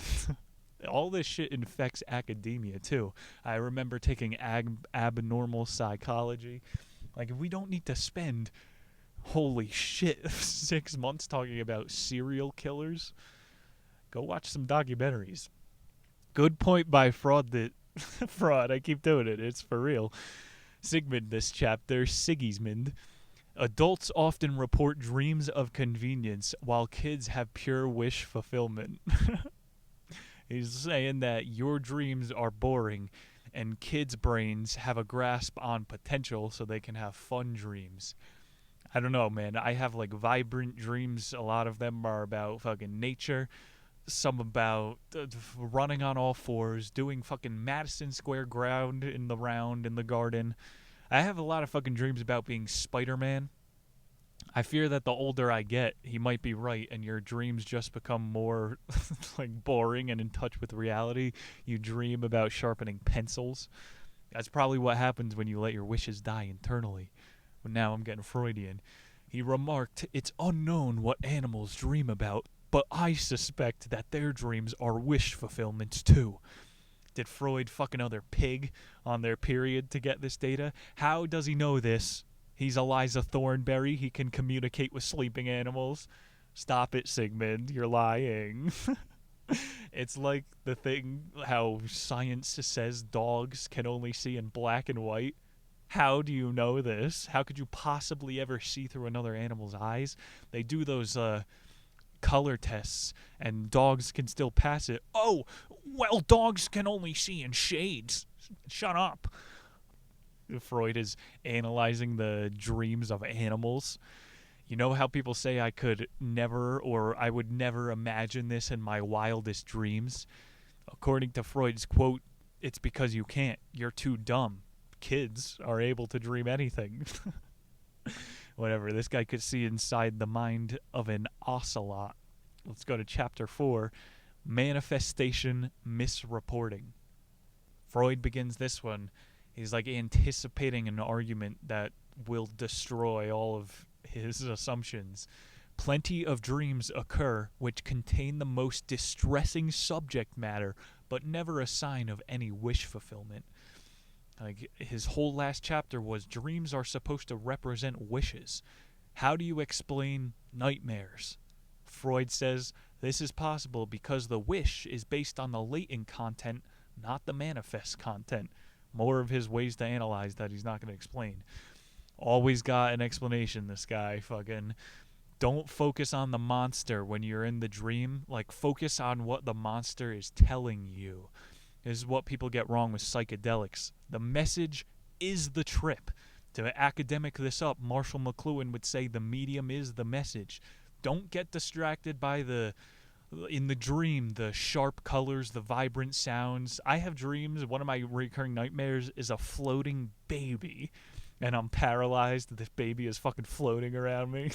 All this shit infects academia, too. I remember taking abnormal psychology. Like, we don't need to spend, holy shit, 6 months talking about serial killers. Go watch some documentaries. Good point by Freud that... Freud, I keep doing it. It's for real. Sigmund, this chapter, Sigismund. Adults often report dreams of convenience, while kids have pure wish fulfillment. He's saying that your dreams are boring and kids' brains have a grasp on potential so they can have fun dreams. I don't know, man. I have, like, vibrant dreams. A lot of them are about fucking nature. Some about running on all fours, doing fucking Madison Square ground in the round in the garden. I have a lot of fucking dreams about being Spider-Man. I fear that the older I get, he might be right, and your dreams just become more like boring and in touch with reality. You dream about sharpening pencils. That's probably what happens when you let your wishes die internally. But now I'm getting Freudian. He remarked, "It's unknown what animals dream about, but I suspect that their dreams are wish fulfillments too." Did Freud fuck another pig on their period to get this data? How does he know this? He's Eliza Thornberry. He can communicate with sleeping animals. Stop it, Sigmund. You're lying. It's like the thing how science says dogs can only see in black and white. How do you know this? How could you possibly ever see through another animal's eyes? They do those color tests, and dogs can still pass it. Oh, well, dogs can only see in shades. Shut up. Freud is analyzing the dreams of animals. You know how people say I could never, or I would never imagine this in my wildest dreams? According to Freud's quote, it's because you can't. You're too dumb. Kids are able to dream anything. Whatever, this guy could see inside the mind of an ocelot. Let's go to chapter 4, Manifestation Misreporting. Freud begins this one. He's like anticipating an argument that will destroy all of his assumptions. Plenty of dreams occur which contain the most distressing subject matter, but never a sign of any wish fulfillment. Like, his whole last chapter was dreams are supposed to represent wishes. How do you explain nightmares? Freud says this is possible because the wish is based on the latent content, not the manifest content. More of his ways to analyze that he's not going to explain. Always got an explanation, this guy. Fucking don't focus on the monster when you're in the dream. Like, focus on what the monster is telling you. This is what people get wrong with psychedelics. The message is the trip. To academic this up, Marshall McLuhan would say the medium is the message. Don't get distracted by in the dream, the sharp colors, the vibrant sounds. I have dreams. One of my recurring nightmares is a floating baby, and I'm paralyzed. This baby is fucking floating around me.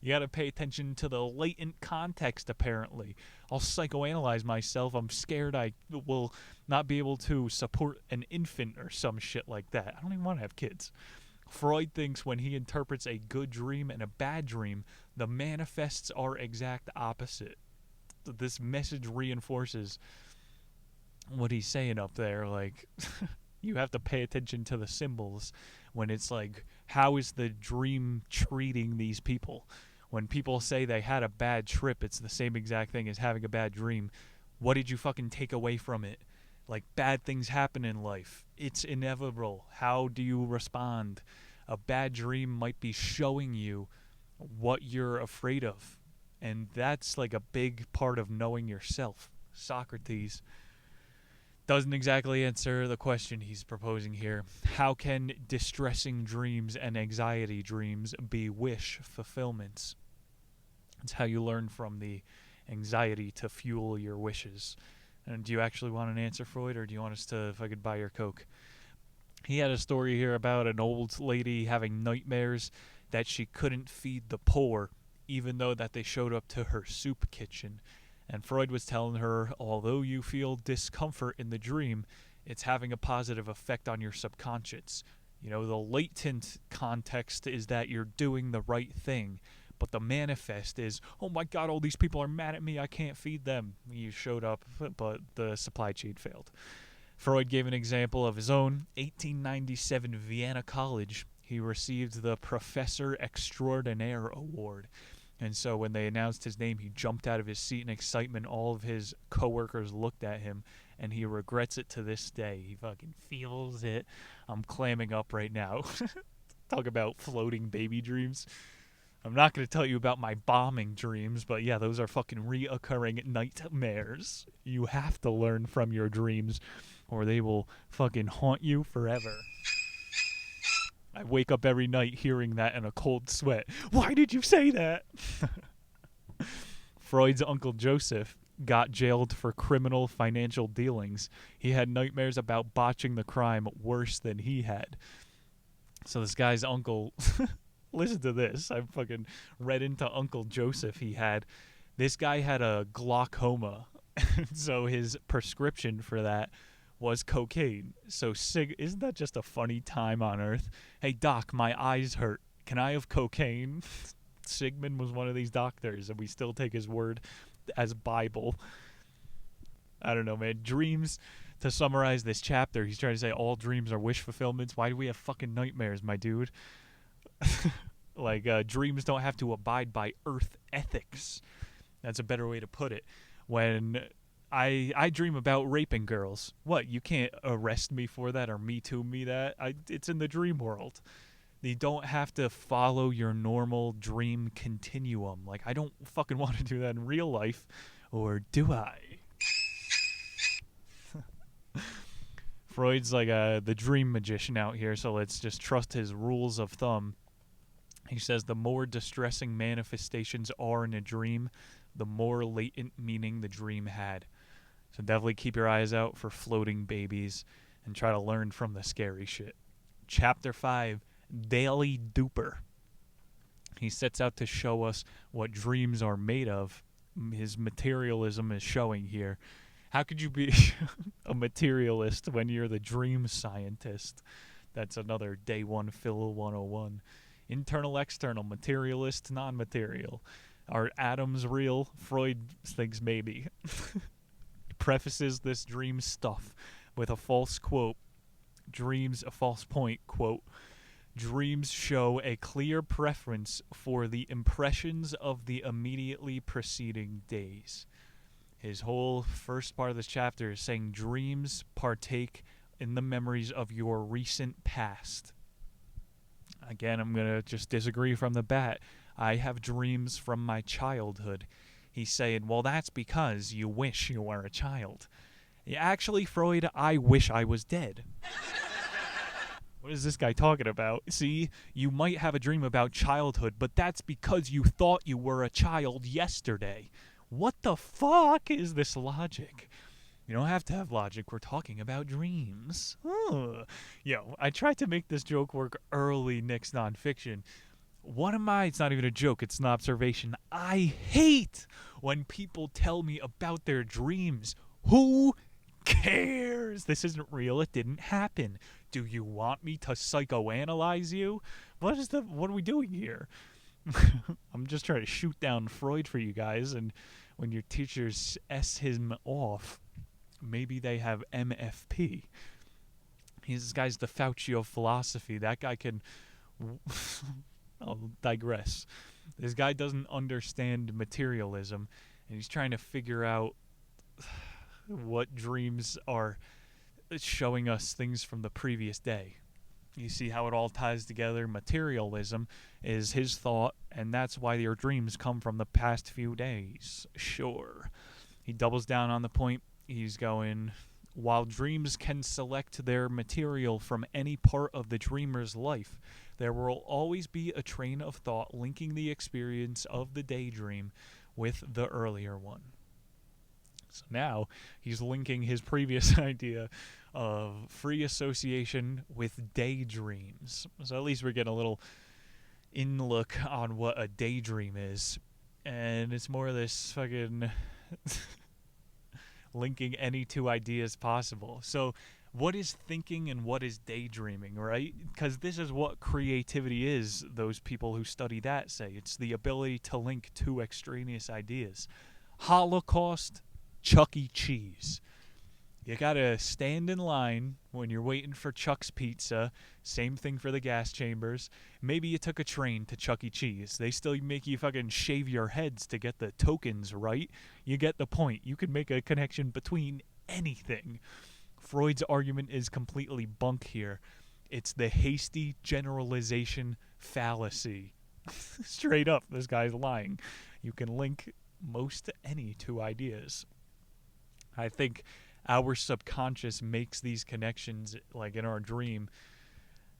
You gotta pay attention to the latent context, apparently. I'll psychoanalyze myself. I'm scared I will not be able to support an infant or some shit like that. I don't even want to have kids. Freud thinks when he interprets a good dream and a bad dream, the manifests are exact opposite. this message reinforces what he's saying up there. Like, you have to pay attention to the symbols when it's like, how is the dream treating these people? When people say they had a bad trip, it's the same exact thing as having a bad dream. What did you fucking take away from it? Like, bad things happen in life. It's inevitable. How do you respond? A bad dream might be showing you what you're afraid of. And that's like a big part of knowing yourself. Socrates doesn't exactly answer the question he's proposing here. How can distressing dreams and anxiety dreams be wish fulfillments? It's how you learn from the anxiety to fuel your wishes. And do you actually want an answer, Freud, or do you want us to, if I could buy your Coke? He had a story here about an old lady having nightmares that she couldn't feed the poor, even though that they showed up to her soup kitchen. And Freud was telling her, although you feel discomfort in the dream, it's having a positive effect on your subconscious. You know, the latent context is that you're doing the right thing, but the manifest is, oh my God, all these people are mad at me, I can't feed them. You showed up, but the supply chain failed. Freud gave an example of his own. 1897 Vienna College, he received the Professor Extraordinaire Award. And so when they announced his name, he jumped out of his seat in excitement. All of his coworkers looked at him, and he regrets it to this day. He fucking feels it. I'm clamming up right now. Talk about floating baby dreams. I'm not going to tell you about my bombing dreams, but yeah, those are fucking reoccurring nightmares. You have to learn from your dreams, or they will fucking haunt you forever. I wake up every night hearing that in a cold sweat. Why did you say that? Freud's uncle Joseph got jailed for criminal financial dealings. He had nightmares about botching the crime worse than he had. So this guy's uncle, listen to this. I fucking read into Uncle Joseph he had. This guy had a glaucoma. So his prescription for that was cocaine. So isn't that just a funny time on earth? Hey doc, my eyes hurt. Can I have cocaine? Sigmund was one of these doctors, and we still take his word as Bible. I don't know, man. Dreams, to summarize this chapter, he's trying to say all dreams are wish fulfillments. Why do we have fucking nightmares, my dude? Like, dreams don't have to abide by earth ethics. That's a better way to put it. When I dream about raping girls. What, you can't arrest me for that or Me Too me that? It's in the dream world. You don't have to follow your normal dream continuum. Like, I don't fucking want to do that in real life. Or do I? Freud's like the dream magician out here, so let's just trust his rules of thumb. He says the more distressing manifestations are in a dream, the more latent meaning the dream had. So definitely keep your eyes out for floating babies and try to learn from the scary shit. Chapter 5, Daily Duper. He sets out to show us what dreams are made of. His materialism is showing here. How could you be a materialist when you're the dream scientist? That's another Day 1 Phil 101. Internal, external, materialist, non-material. Are atoms real? Freud thinks maybe. Prefaces this dream stuff with a false quote. Dreams, a false point, quote. Dreams show a clear preference for the impressions of the immediately preceding days. His whole first part of this chapter is saying dreams partake in the memories of your recent past. Again, I'm going to just disagree from the bat. I have dreams from my childhood. He's saying, well, that's because you wish you were a child. Actually, Freud, I wish I was dead. What is this guy talking about? See, you might have a dream about childhood, but that's because you thought you were a child yesterday. What the fuck is this logic? You don't have to have logic. We're talking about dreams. Yo, I tried to make this joke work early, Nick's nonfiction. It's not even a joke, it's an observation. I hate when people tell me about their dreams. Who cares? This isn't real, it didn't happen. Do you want me to psychoanalyze you? What are we doing here? I'm just trying to shoot down Freud for you guys, and when your teachers S him off, maybe they have MFP. This guy's the Fauci of philosophy. That guy can... I'll digress. This guy doesn't understand materialism, and he's trying to figure out what dreams are showing us things from the previous day. You see how it all ties together? Materialism is his thought, and that's why your dreams come from the past few days. Sure. He doubles down on the point. He's going, while dreams can select their material from any part of the dreamer's life, there will always be a train of thought linking the experience of the daydream with the earlier one. So now he's linking his previous idea of free association with daydreams. So at least we're getting a little in-look on what a daydream is. And it's more of this fucking linking any two ideas possible. So what is thinking and what is daydreaming, right? Because this is what creativity is, those people who study that say. It's the ability to link two extraneous ideas. Holocaust, Chuck E. Cheese. You gotta stand in line when you're waiting for Chuck's Pizza. Same thing for the gas chambers. Maybe you took a train to Chuck E. Cheese. They still make you fucking shave your heads to get the tokens, right? You get the point. You can make a connection between anything. Freud's argument is completely bunk here. It's the hasty generalization fallacy. Straight up, this guy's lying. You can link most any two ideas. I think our subconscious makes these connections like in our dream,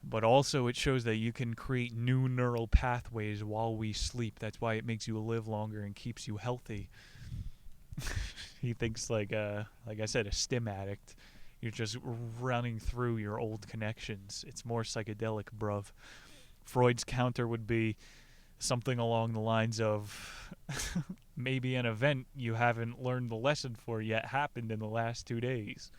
but also it shows that you can create new neural pathways while we sleep. That's why it makes you live longer and keeps you healthy. He thinks like I said, a stim addict. You're just running through your old connections. It's more psychedelic, bruv. Freud's counter would be something along the lines of maybe an event you haven't learned the lesson for yet happened in the last 2 days.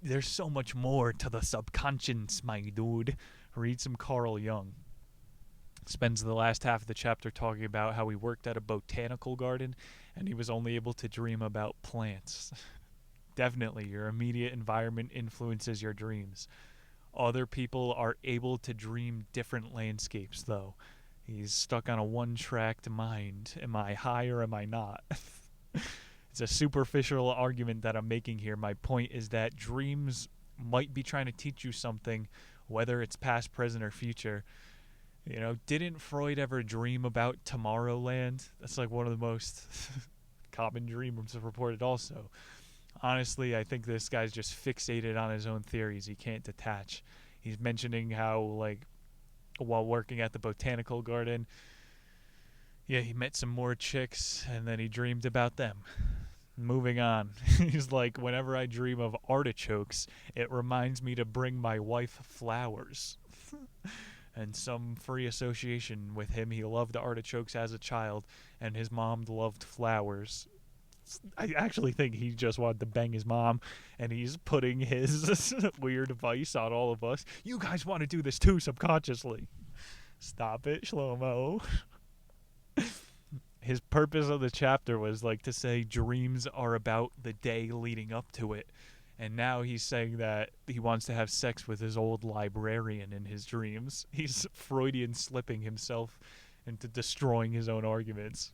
There's so much more to the subconscious, my dude. Read some Carl Jung. Spends the last half of the chapter talking about how he worked at a botanical garden and he was only able to dream about plants. Definitely, your immediate environment influences your dreams. Other people are able to dream different landscapes, though. He's stuck on a one-tracked mind. Am I high or am I not? It's a superficial argument that I'm making here. My point is that dreams might be trying to teach you something, whether it's past, present, or future. You know, didn't Freud ever dream about Tomorrowland? That's like one of the most common dreams reported also. Honestly, I think this guy's just fixated on his own theories. He can't detach. He's mentioning how, like, while working at the botanical garden, yeah, he met some more chicks, and then he dreamed about them. Moving on. He's like, whenever I dream of artichokes, it reminds me to bring my wife flowers. And some free association with him. He loved artichokes as a child, and his mom loved flowers. I actually think he just wanted to bang his mom, and he's putting his weird advice on all of us. You guys want to do this too subconsciously. Stop it, Shlomo. His purpose of the chapter was like to say dreams are about the day leading up to it. And now he's saying that he wants to have sex with his old librarian in his dreams. He's Freudian slipping himself into destroying his own arguments.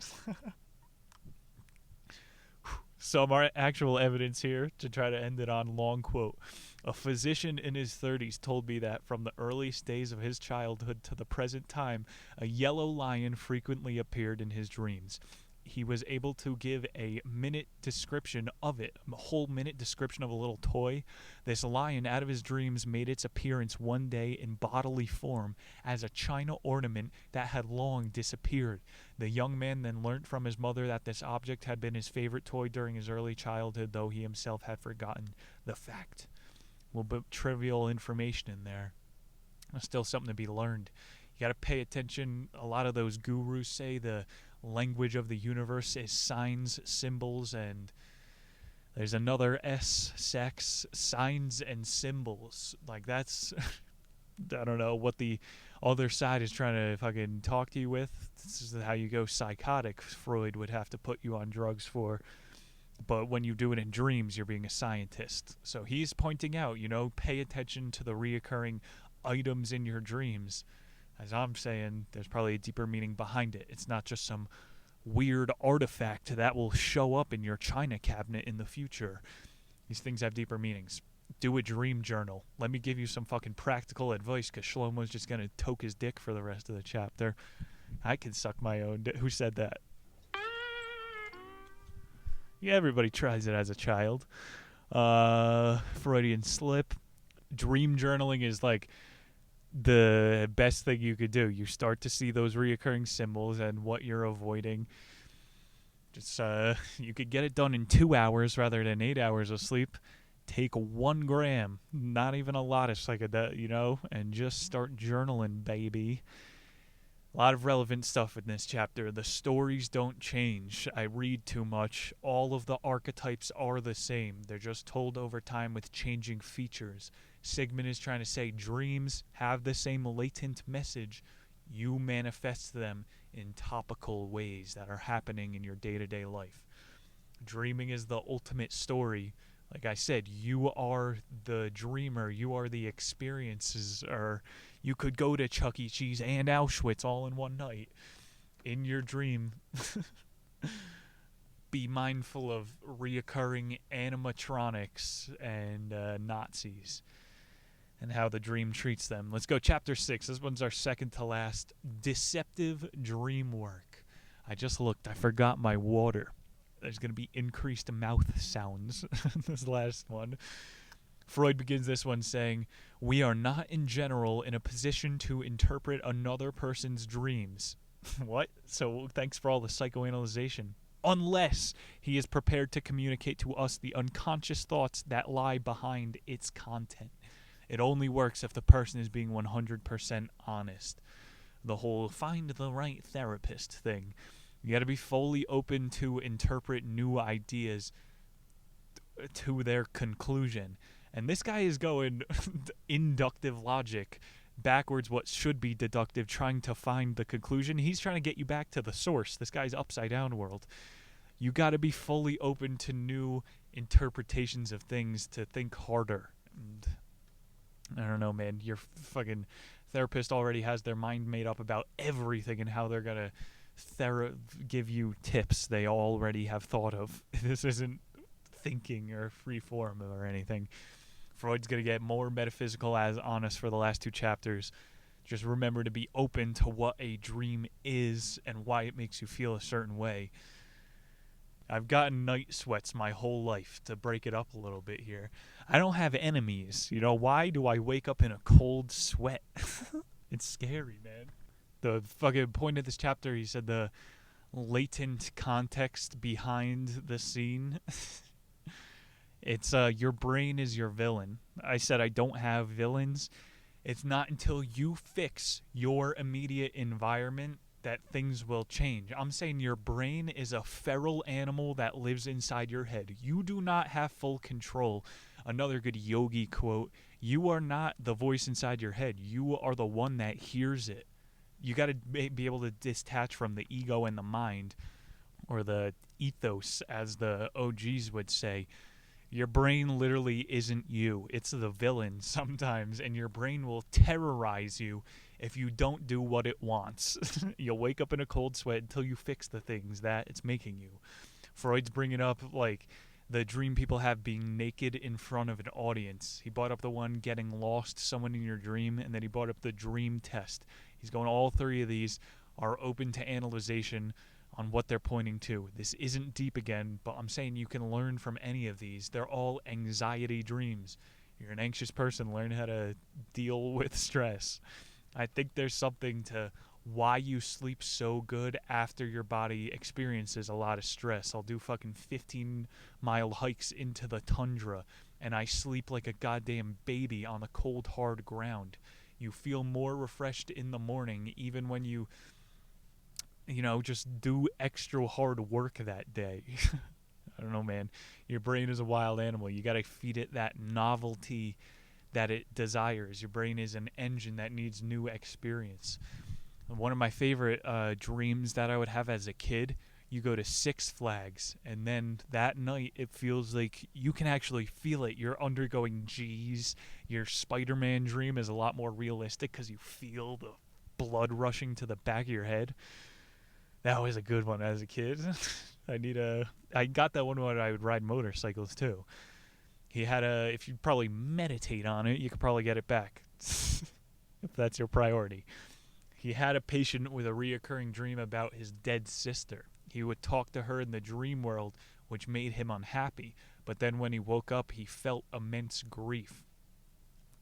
Some actual evidence here to try to end it on long quote. A physician in his 30s told me that from the earliest days of his childhood to the present time, a yellow lion frequently appeared in his dreams. He was able to give a minute description of it, a whole minute description of a little toy. This lion, out of his dreams, made its appearance one day in bodily form as a china ornament that had long disappeared. The young man then learnt from his mother that this object had been his favorite toy during his early childhood, though he himself had forgotten the fact. A little bit trivial information in there. There's still something to be learned. You got to pay attention. A lot of those gurus say the language of the universe is signs, symbols, and there's another S, sex, signs and symbols. Like, that's I don't know what the other side is trying to fucking talk to you with. This is how you go psychotic. Freud would have to put you on drugs for. But when you do it in dreams, you're being a scientist. So he's pointing out, pay attention to the reoccurring items in your dreams. As I'm saying, there's probably a deeper meaning behind it. It's not just some weird artifact that will show up in your china cabinet in the future. These things have deeper meanings. Do a dream journal. Let me give you some fucking practical advice, because Shlomo's just going to toke his dick for the rest of the chapter. I can suck my own dick. Who said that? Yeah, everybody tries it as a child. Freudian slip. Dream journaling is like the best thing you could do. You start to see those reoccurring symbols and what you're avoiding. Just you could get it done in 2 hours rather than 8 hours of sleep. Take 1 gram, not even a lot of psychedelic, and just start journaling, baby. A lot of relevant stuff in this chapter. The stories don't change. I read too much. All of the archetypes are the same. They're just told over time with changing features. Sigmund is trying to say dreams have the same latent message. You manifest them in topical ways that are happening in your day-to-day life. Dreaming is the ultimate story. Like I said, you are the dreamer. You are the experiences. Or you could go to Chuck E. Cheese and Auschwitz all in one night. In your dream, be mindful of reoccurring animatronics and Nazis and how the dream treats them. Let's go chapter 6. This one's our second to last. Deceptive Dreamwork. I just looked. I forgot my water. There's going to be increased mouth sounds this last one. Freud begins this one saying, "We are not in general in a position to interpret another person's dreams." What? So thanks for all the psychoanalyzation. Unless he is prepared to communicate to us the unconscious thoughts that lie behind its content. It only works if the person is being 100% honest. The whole find the right therapist thing. You got to be fully open to interpret new ideas to their conclusion. And this guy is going inductive logic backwards, what should be deductive, trying to find the conclusion. He's trying to get you back to the source. This guy's upside down world. You got to be fully open to new interpretations of things to think harder. And I don't know, man. Your fucking therapist already has their mind made up about everything and how they're going to give you tips they already have thought of. This isn't thinking or free form or anything. Freud's going to get more metaphysical as honest for the last 2 chapters. Just remember to be open to what a dream is and why it makes you feel a certain way. I've gotten night sweats my whole life, to break it up a little bit here. I don't have enemies. Why do I wake up in a cold sweat? It's scary, man. The fucking point of this chapter, he said the latent context behind the scene. It's your brain is your villain. I said I don't have villains. It's not until you fix your immediate environment that things will change. I'm saying your brain is a feral animal that lives inside your head. You do not have full control. Another good yogi quote, you are not the voice inside your head. You are the one that hears it. You got to be able to detach from the ego and the mind, or the ethos, as the OGs would say. Your brain literally isn't you. It's the villain sometimes, and your brain will terrorize you if you don't do what it wants. You'll wake up in a cold sweat until you fix the things that it's making you. Freud's bringing up, like, the dream people have being naked in front of an audience. He brought up the one getting lost, someone in your dream, and then he brought up the dream test. He's going, all 3 of these are open to analyzation on what they're pointing to. This isn't deep again, but I'm saying you can learn from any of these. They're all anxiety dreams. You're an anxious person, learn how to deal with stress. I think there's something to why you sleep so good after your body experiences a lot of stress. I'll do fucking 15-mile hikes into the tundra, and I sleep like a goddamn baby on the cold, hard ground. You feel more refreshed in the morning, even when you just do extra hard work that day. I don't know, man. Your brain is a wild animal. You got to feed it that novelty, that it desires. Your brain is an engine that needs new experience. And one of my favorite dreams that I would have as a kid, you go to Six Flags, and then that night it feels like you can actually feel it. You're undergoing G's. Your Spider-Man dream is a lot more realistic because you feel the blood rushing to the back of your head. That was a good one as a kid. I got that one when I would ride motorcycles too. If you probably meditate on it, you could probably get it back. If that's your priority. He had a patient with a reoccurring dream about his dead sister. He would talk to her in the dream world, which made him unhappy. But then when he woke up, he felt immense grief.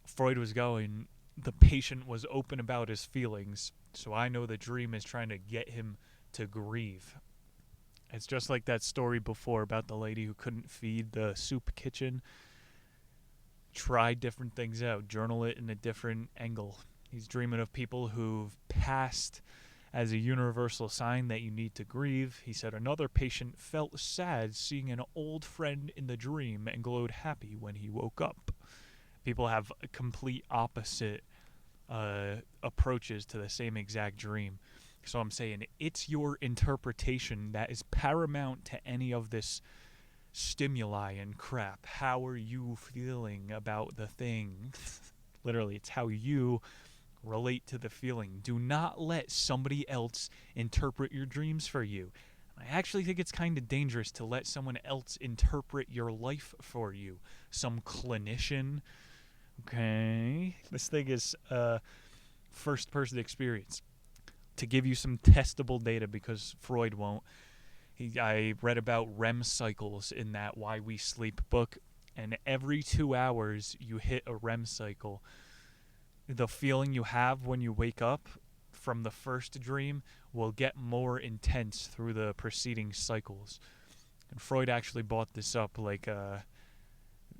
Freud was going, the patient was open about his feelings, so I know the dream is trying to get him to grieve. It's just like that story before about the lady who couldn't feed the soup kitchen. Try different things out. Journal it in a different angle. He's dreaming of people who've passed as a universal sign that you need to grieve. He said another patient felt sad seeing an old friend in the dream and glowed happy when he woke up. People have complete opposite approaches to the same exact dream. So I'm saying it's your interpretation that is paramount to any of this stimuli and crap. How are you feeling about the thing? Literally, it's how you relate to the feeling. Do not let somebody else interpret your dreams for you. I actually think it's kind of dangerous to let someone else interpret your life for you. Some clinician. Okay. This thing is first-person experience. To give you some testable data, because Freud won't. I read about REM cycles in that Why We Sleep book, and every 2 hours you hit a REM cycle. The feeling you have when you wake up from the first dream will get more intense through the preceding cycles. And Freud actually brought this up, like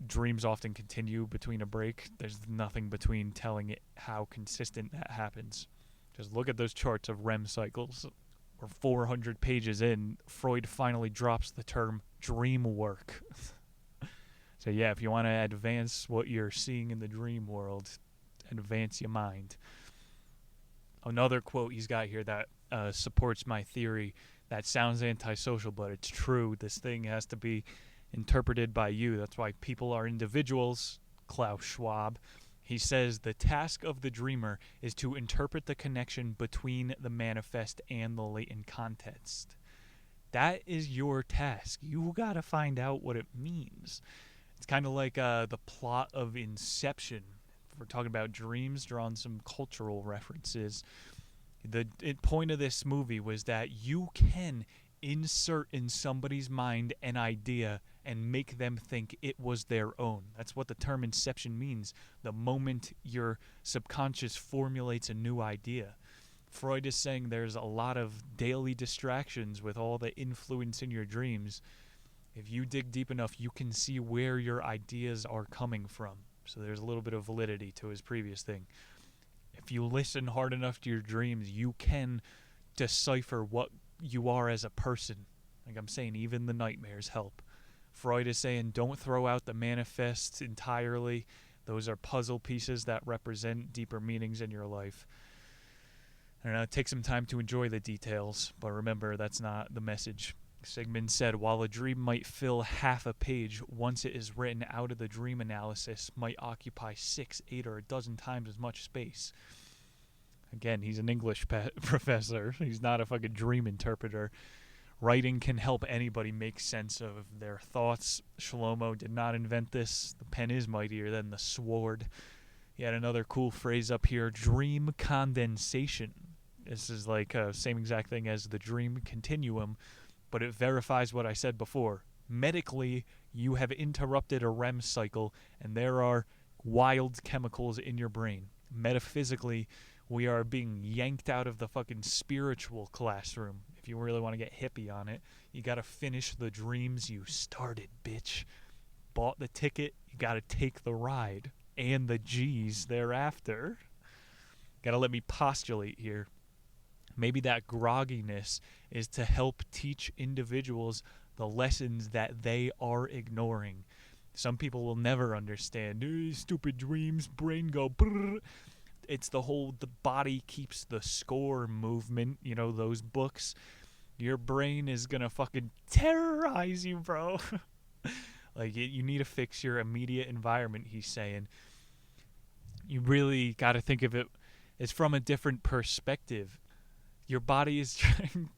dreams often continue between a break. There's nothing between telling it how consistent that happens. Just look at those charts of REM cycles. We're 400 pages in. Freud finally drops the term dream work. So yeah, if you want to advance what you're seeing in the dream world, advance your mind. Another quote he's got here that supports my theory. That sounds antisocial, but it's true. This thing has to be interpreted by you. That's why people are individuals. Klaus Schwab. He says the task of the dreamer is to interpret the connection between the manifest and the latent context. That is your task. You got to find out what it means. It's kind of like the plot of Inception. If we're talking about dreams, drawing some cultural references. The point of this movie was that you can insert in somebody's mind an idea and make them think it was their own. That's what the term inception means. The moment your subconscious formulates a new idea. Freud is saying there's a lot of daily distractions with all the influence in your dreams. If you dig deep enough, you can see where your ideas are coming from. So there's a little bit of validity to his previous thing. If you listen hard enough to your dreams, you can decipher what you are as a person. Like I'm saying, even the nightmares help. Freud is saying don't throw out the manifest entirely. Those are puzzle pieces that represent deeper meanings in your life. I don't know, take some time to enjoy the details, but remember, that's not the message. Sigmund said, while a dream might fill half a page, once it is written out of the dream analysis, might occupy 6, 8, or a dozen times as much space. Again, he's an English professor. He's not a fucking dream interpreter. Writing can help anybody make sense of their thoughts. Shlomo did not invent this. The pen is mightier than the sword. He had another cool phrase up here, dream condensation. This is like same exact thing as the dream continuum, but it verifies what I said before. Medically, you have interrupted a REM cycle, and there are wild chemicals in your brain. Metaphysically, we are being yanked out of the fucking spiritual classroom. If you really want to get hippie on it, you got to finish the dreams you started, bitch. Bought the ticket, you got to take the ride. And the G's thereafter. Got to let me postulate here. Maybe that grogginess is to help teach individuals the lessons that they are ignoring. Some people will never understand. Stupid dreams, brain go brrr. It's the body keeps the score movement, those books. Your brain is gonna fucking terrorize you, bro. You need to fix your immediate environment, he's saying. You really gotta think of it as from a different perspective. Your body is trying,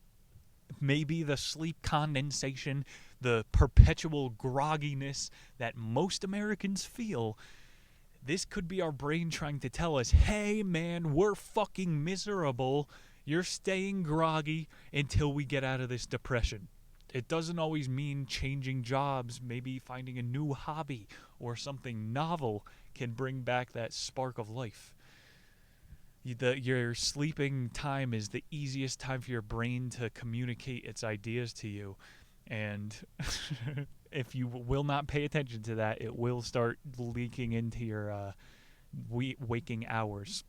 maybe the sleep condensation, the perpetual grogginess that most Americans feel. This could be our brain trying to tell us, hey man, we're fucking miserable. You're staying groggy until we get out of this depression. It doesn't always mean changing jobs. Maybe finding a new hobby or something novel can bring back that spark of life. Your sleeping time is the easiest time for your brain to communicate its ideas to you. And if you will not pay attention to that, it will start leaking into your waking hours.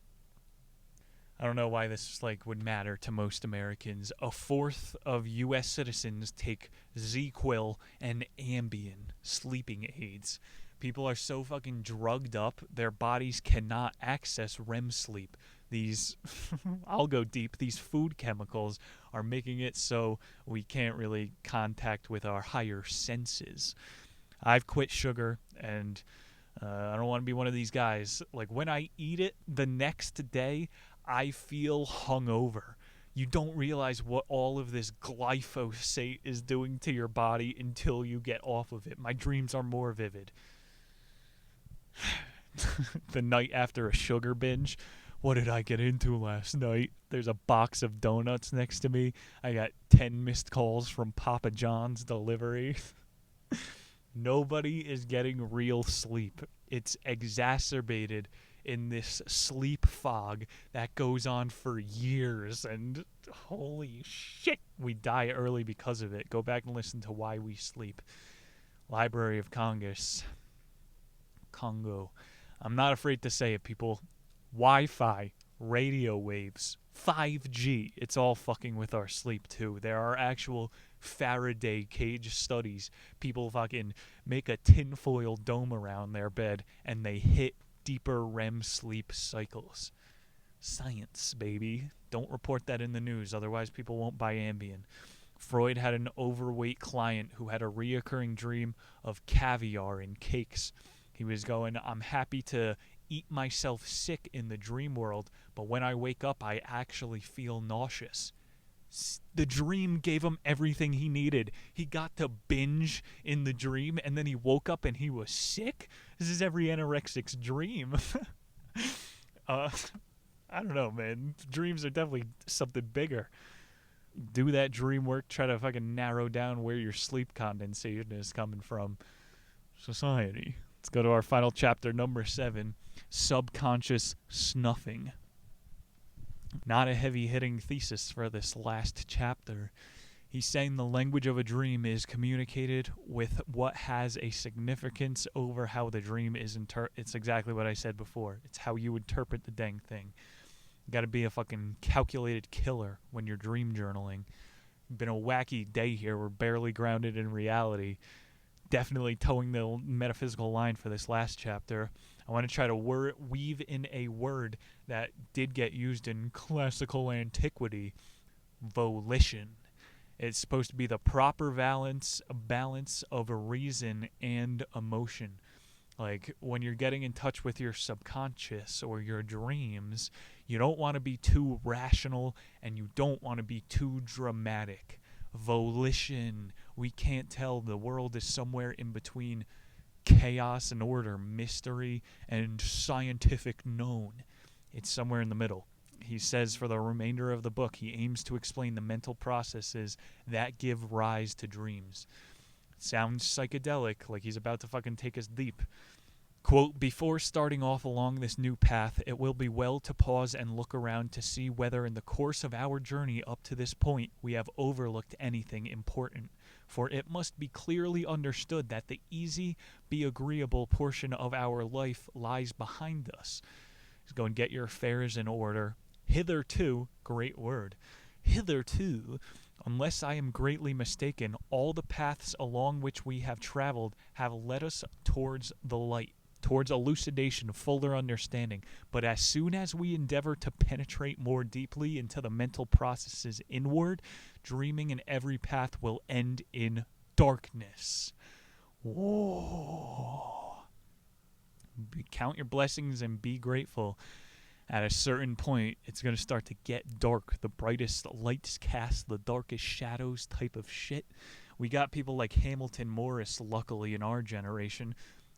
I don't know why this would matter to most Americans. A fourth of U.S. citizens take ZQuil and Ambien sleeping aids. People are so fucking drugged up, their bodies cannot access REM sleep. These, I'll go deep, these food chemicals are making it so we can't really contact with our higher senses. I've quit sugar, and I don't want to be one of these guys. When I eat it the next day, I feel hungover. You don't realize what all of this glyphosate is doing to your body until you get off of it. My dreams are more vivid. The night after a sugar binge, what did I get into last night? There's a box of donuts next to me. I got 10 missed calls from Papa John's delivery. Nobody is getting real sleep. It's exacerbated in this sleep fog that goes on for years, and holy shit, we die early because of it. Go back and listen to Why We Sleep. Library of Congress. Congo. I'm not afraid to say it, people. Wi-Fi, radio waves, 5G, it's all fucking with our sleep too. There are actual Faraday cage studies. People fucking make a tinfoil dome around their bed and they hit deeper REM sleep cycles. Science, baby. Don't report that in the news, otherwise people won't buy Ambien. Freud had an overweight client who had a reoccurring dream of caviar and cakes. He was going, I'm happy to eat myself sick in the dream world, but when I wake up, I actually feel nauseous. The dream gave him everything he needed. He got to binge in the dream, and then he woke up and he was sick? This is every anorexic's dream. I don't know, man. Dreams are definitely something bigger. Do that dream work, try to fucking narrow down where your sleep condensation is coming from. Society. Let's go to our final chapter, number 7, Subconscious Snuffing. Not a heavy-hitting thesis for this last chapter. He's saying the language of a dream is communicated with what has a significance over how the dream is it's exactly what I said before. It's how you interpret the dang thing. You gotta be a fucking calculated killer when you're dream journaling. Been a wacky day here. We're barely grounded in reality. Definitely towing the metaphysical line for this last chapter. I want to try to weave in a word that did get used in classical antiquity, volition. It's supposed to be the proper balance of reason and emotion. When you're getting in touch with your subconscious or your dreams, you don't want to be too rational and you don't want to be too dramatic. Volition. We can't tell. The world is somewhere in between chaos and order, mystery and scientific known. It's somewhere in the middle. He says for the remainder of the book, he aims to explain the mental processes that give rise to dreams. Sounds psychedelic, like he's about to fucking take us deep. Quote, before starting off along this new path, it will be well to pause and look around to see whether in the course of our journey up to this point we have overlooked anything important. For it must be clearly understood that the easy, be agreeable portion of our life lies behind us. Just go and get your affairs in order. Hitherto, great word, hitherto, Unless I am greatly mistaken, all the paths along which we have traveled have led us towards the light, towards elucidation, fuller understanding. But as soon as we endeavor to penetrate more deeply into the mental processes inward, dreaming in every path will end in darkness. Whoa. Count your blessings and be grateful. At a certain point, it's going to start to get dark. The brightest lights cast the darkest shadows type of shit. We got people like Hamilton Morris, luckily, in our generation,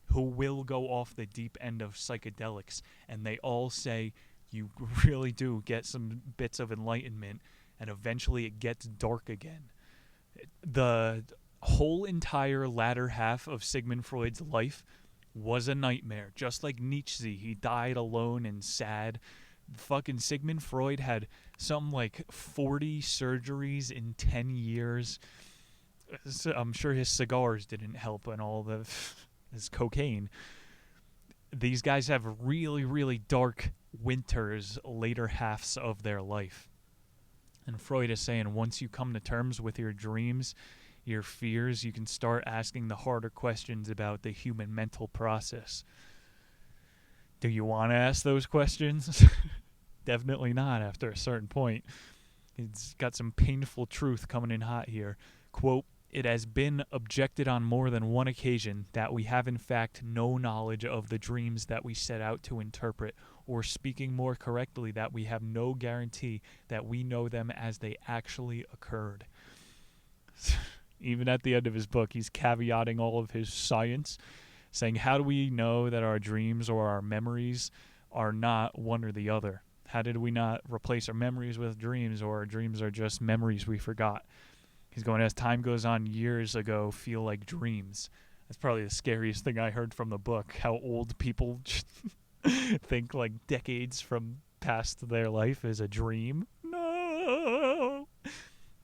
who will go off the deep end of psychedelics. And they all say you really do get some bits of enlightenment, and eventually it gets dark again. The whole entire latter half of Sigmund Freud's life was a nightmare. Just like Nietzsche, he died alone and sad. Fucking Sigmund Freud had something like 40 surgeries in 10 years. So I'm sure his cigars didn't help and all his cocaine. These guys have really, really dark winters, later halves of their life. And Freud is saying once you come to terms with your dreams, your fears, you can start asking the harder questions about the human mental process. Do you want to ask those questions? Definitely not after a certain point. It's got some painful truth coming in hot here. Quote, "It has been objected on more than one occasion that we have in fact no knowledge of the dreams that we set out to interpret, or speaking more correctly, that we have no guarantee that we know them as they actually occurred." Even at the end of his book, he's caveating all of his science, saying, how do we know that our dreams or our memories are not one or the other? How did we not replace our memories with dreams, or our dreams are just memories we forgot? He's going, as time goes on, years ago feel like dreams. That's probably the scariest thing I heard from the book, how old people think like decades from past their life is a dream. No!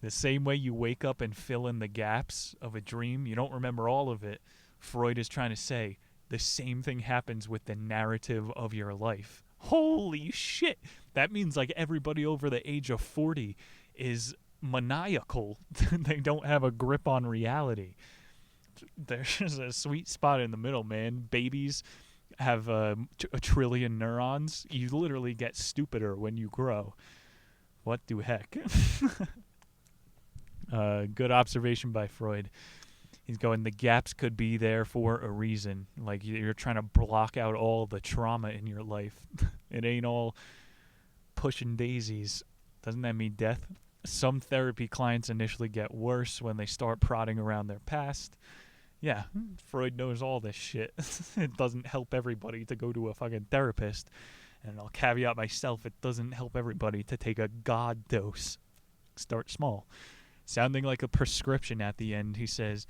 The same way you wake up and fill in the gaps of a dream, you don't remember all of it. Freud is trying to say the same thing happens with the narrative of your life. Holy shit! That means like everybody over the age of 40 is maniacal. They don't have a grip on reality. There's a sweet spot in the middle, man. Babies have a trillion neurons. You literally get stupider when you grow. What the heck? Good observation by Freud. He's going, the gaps could be there for a reason. Like you're trying to block out all the trauma in your life. It ain't all pushing daisies. Doesn't that mean death? Some therapy clients initially get worse when they start prodding around their past. Yeah, Freud knows all this shit. It doesn't help everybody to go to a fucking therapist. And I'll caveat myself, it doesn't help everybody to take a God dose. Start small. Sounding like a prescription at the end, he says,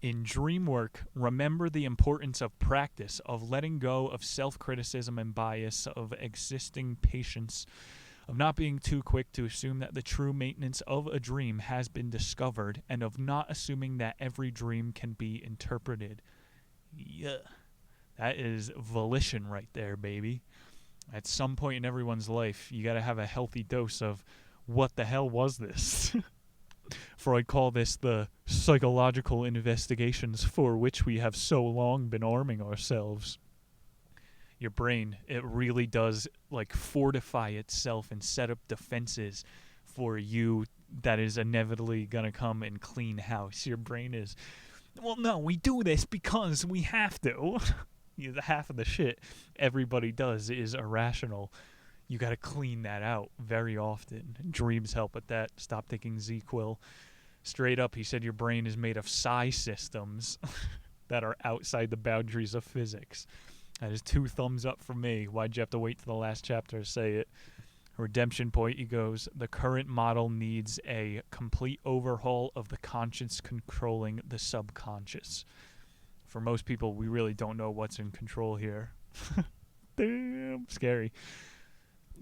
in dream work, remember the importance of practice, of letting go of self-criticism and bias, of existing patience, of not being too quick to assume that the true maintenance of a dream has been discovered, and of not assuming that every dream can be interpreted. Yeah, that is volition right there, baby. At some point in everyone's life, you gotta have a healthy dose of, what the hell was this? Freud called this the psychological investigations for which we have so long been arming ourselves. Your brain, it really does like fortify itself and set up defenses for you that is inevitably gonna come and clean house. Your brain is, well, no, we do this because we have to. Half of the shit everybody does is irrational. You got to clean that out very often. Dreams help with that. Stop taking Z-Quil. Straight up, he said your brain is made of psi systems that are outside the boundaries of physics. That is 2 thumbs up from me. Why'd you have to wait to the last chapter to say it? Redemption point, he goes, the current model needs a complete overhaul of the conscience controlling the subconscious. For most people, we really don't know what's in control here. Damn, scary.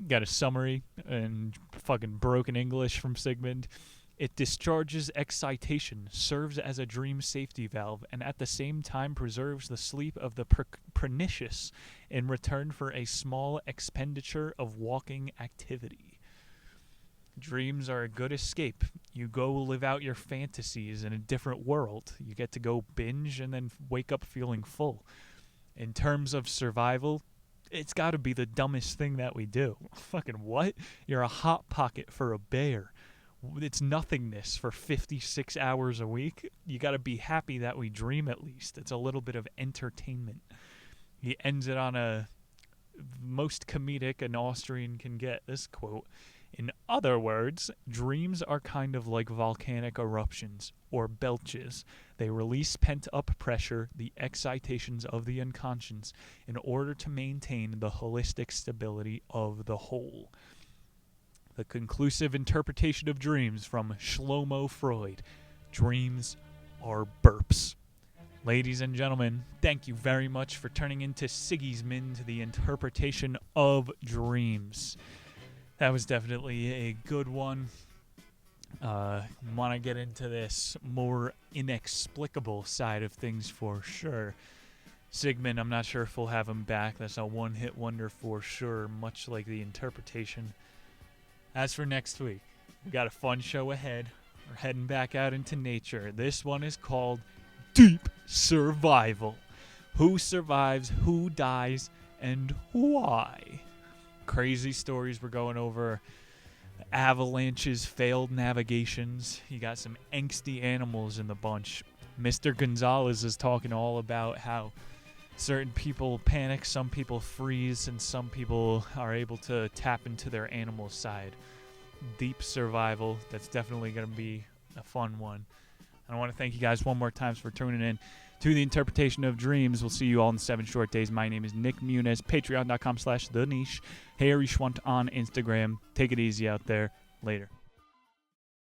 Got a summary in fucking broken English from Sigmund. It discharges excitation, serves as a dream safety valve, and at the same time preserves the sleep of the pernicious in return for a small expenditure of walking activity. Dreams are a good escape. You go live out your fantasies in a different world. You get to go binge and then wake up feeling full. In terms of survival, it's got to be the dumbest thing that we do. Fucking what? You're a hot pocket for a bear. It's nothingness for 56 hours a week. You got to be happy that we dream at least. It's a little bit of entertainment. He ends it on a most comedic an Austrian can get, this quote. In other words, dreams are kind of like volcanic eruptions or belches. They release pent-up pressure, the excitations of the unconscious, in order to maintain the holistic stability of the whole. The conclusive interpretation of dreams from Shlomo Freud. Dreams are burps. Ladies and gentlemen, thank you very much for turning into Sigismund, the interpretation of dreams. That was definitely a good one. Want to get into this more inexplicable side of things for sure. Sigmund, I'm not sure if we'll have him back. That's a one-hit wonder for sure, much like the interpretation. As for next week, we got a fun show ahead. We're heading back out into nature. This one is called Deep Survival. Who survives, who dies, and why? Crazy stories we're going over. Avalanches, failed navigations. You got some angsty animals in the bunch. Mr. Gonzalez is talking all about how certain people panic, some people freeze, and some people are able to tap into their animal side. Deep survival. That's definitely going to be a fun one. I want to thank you guys one more time for tuning in to the interpretation of dreams. We'll see you all in 7 short days. My name is Nick Muniz, patreon.com/TheNiche. Harry Schwant on Instagram. Take it easy out there. Later.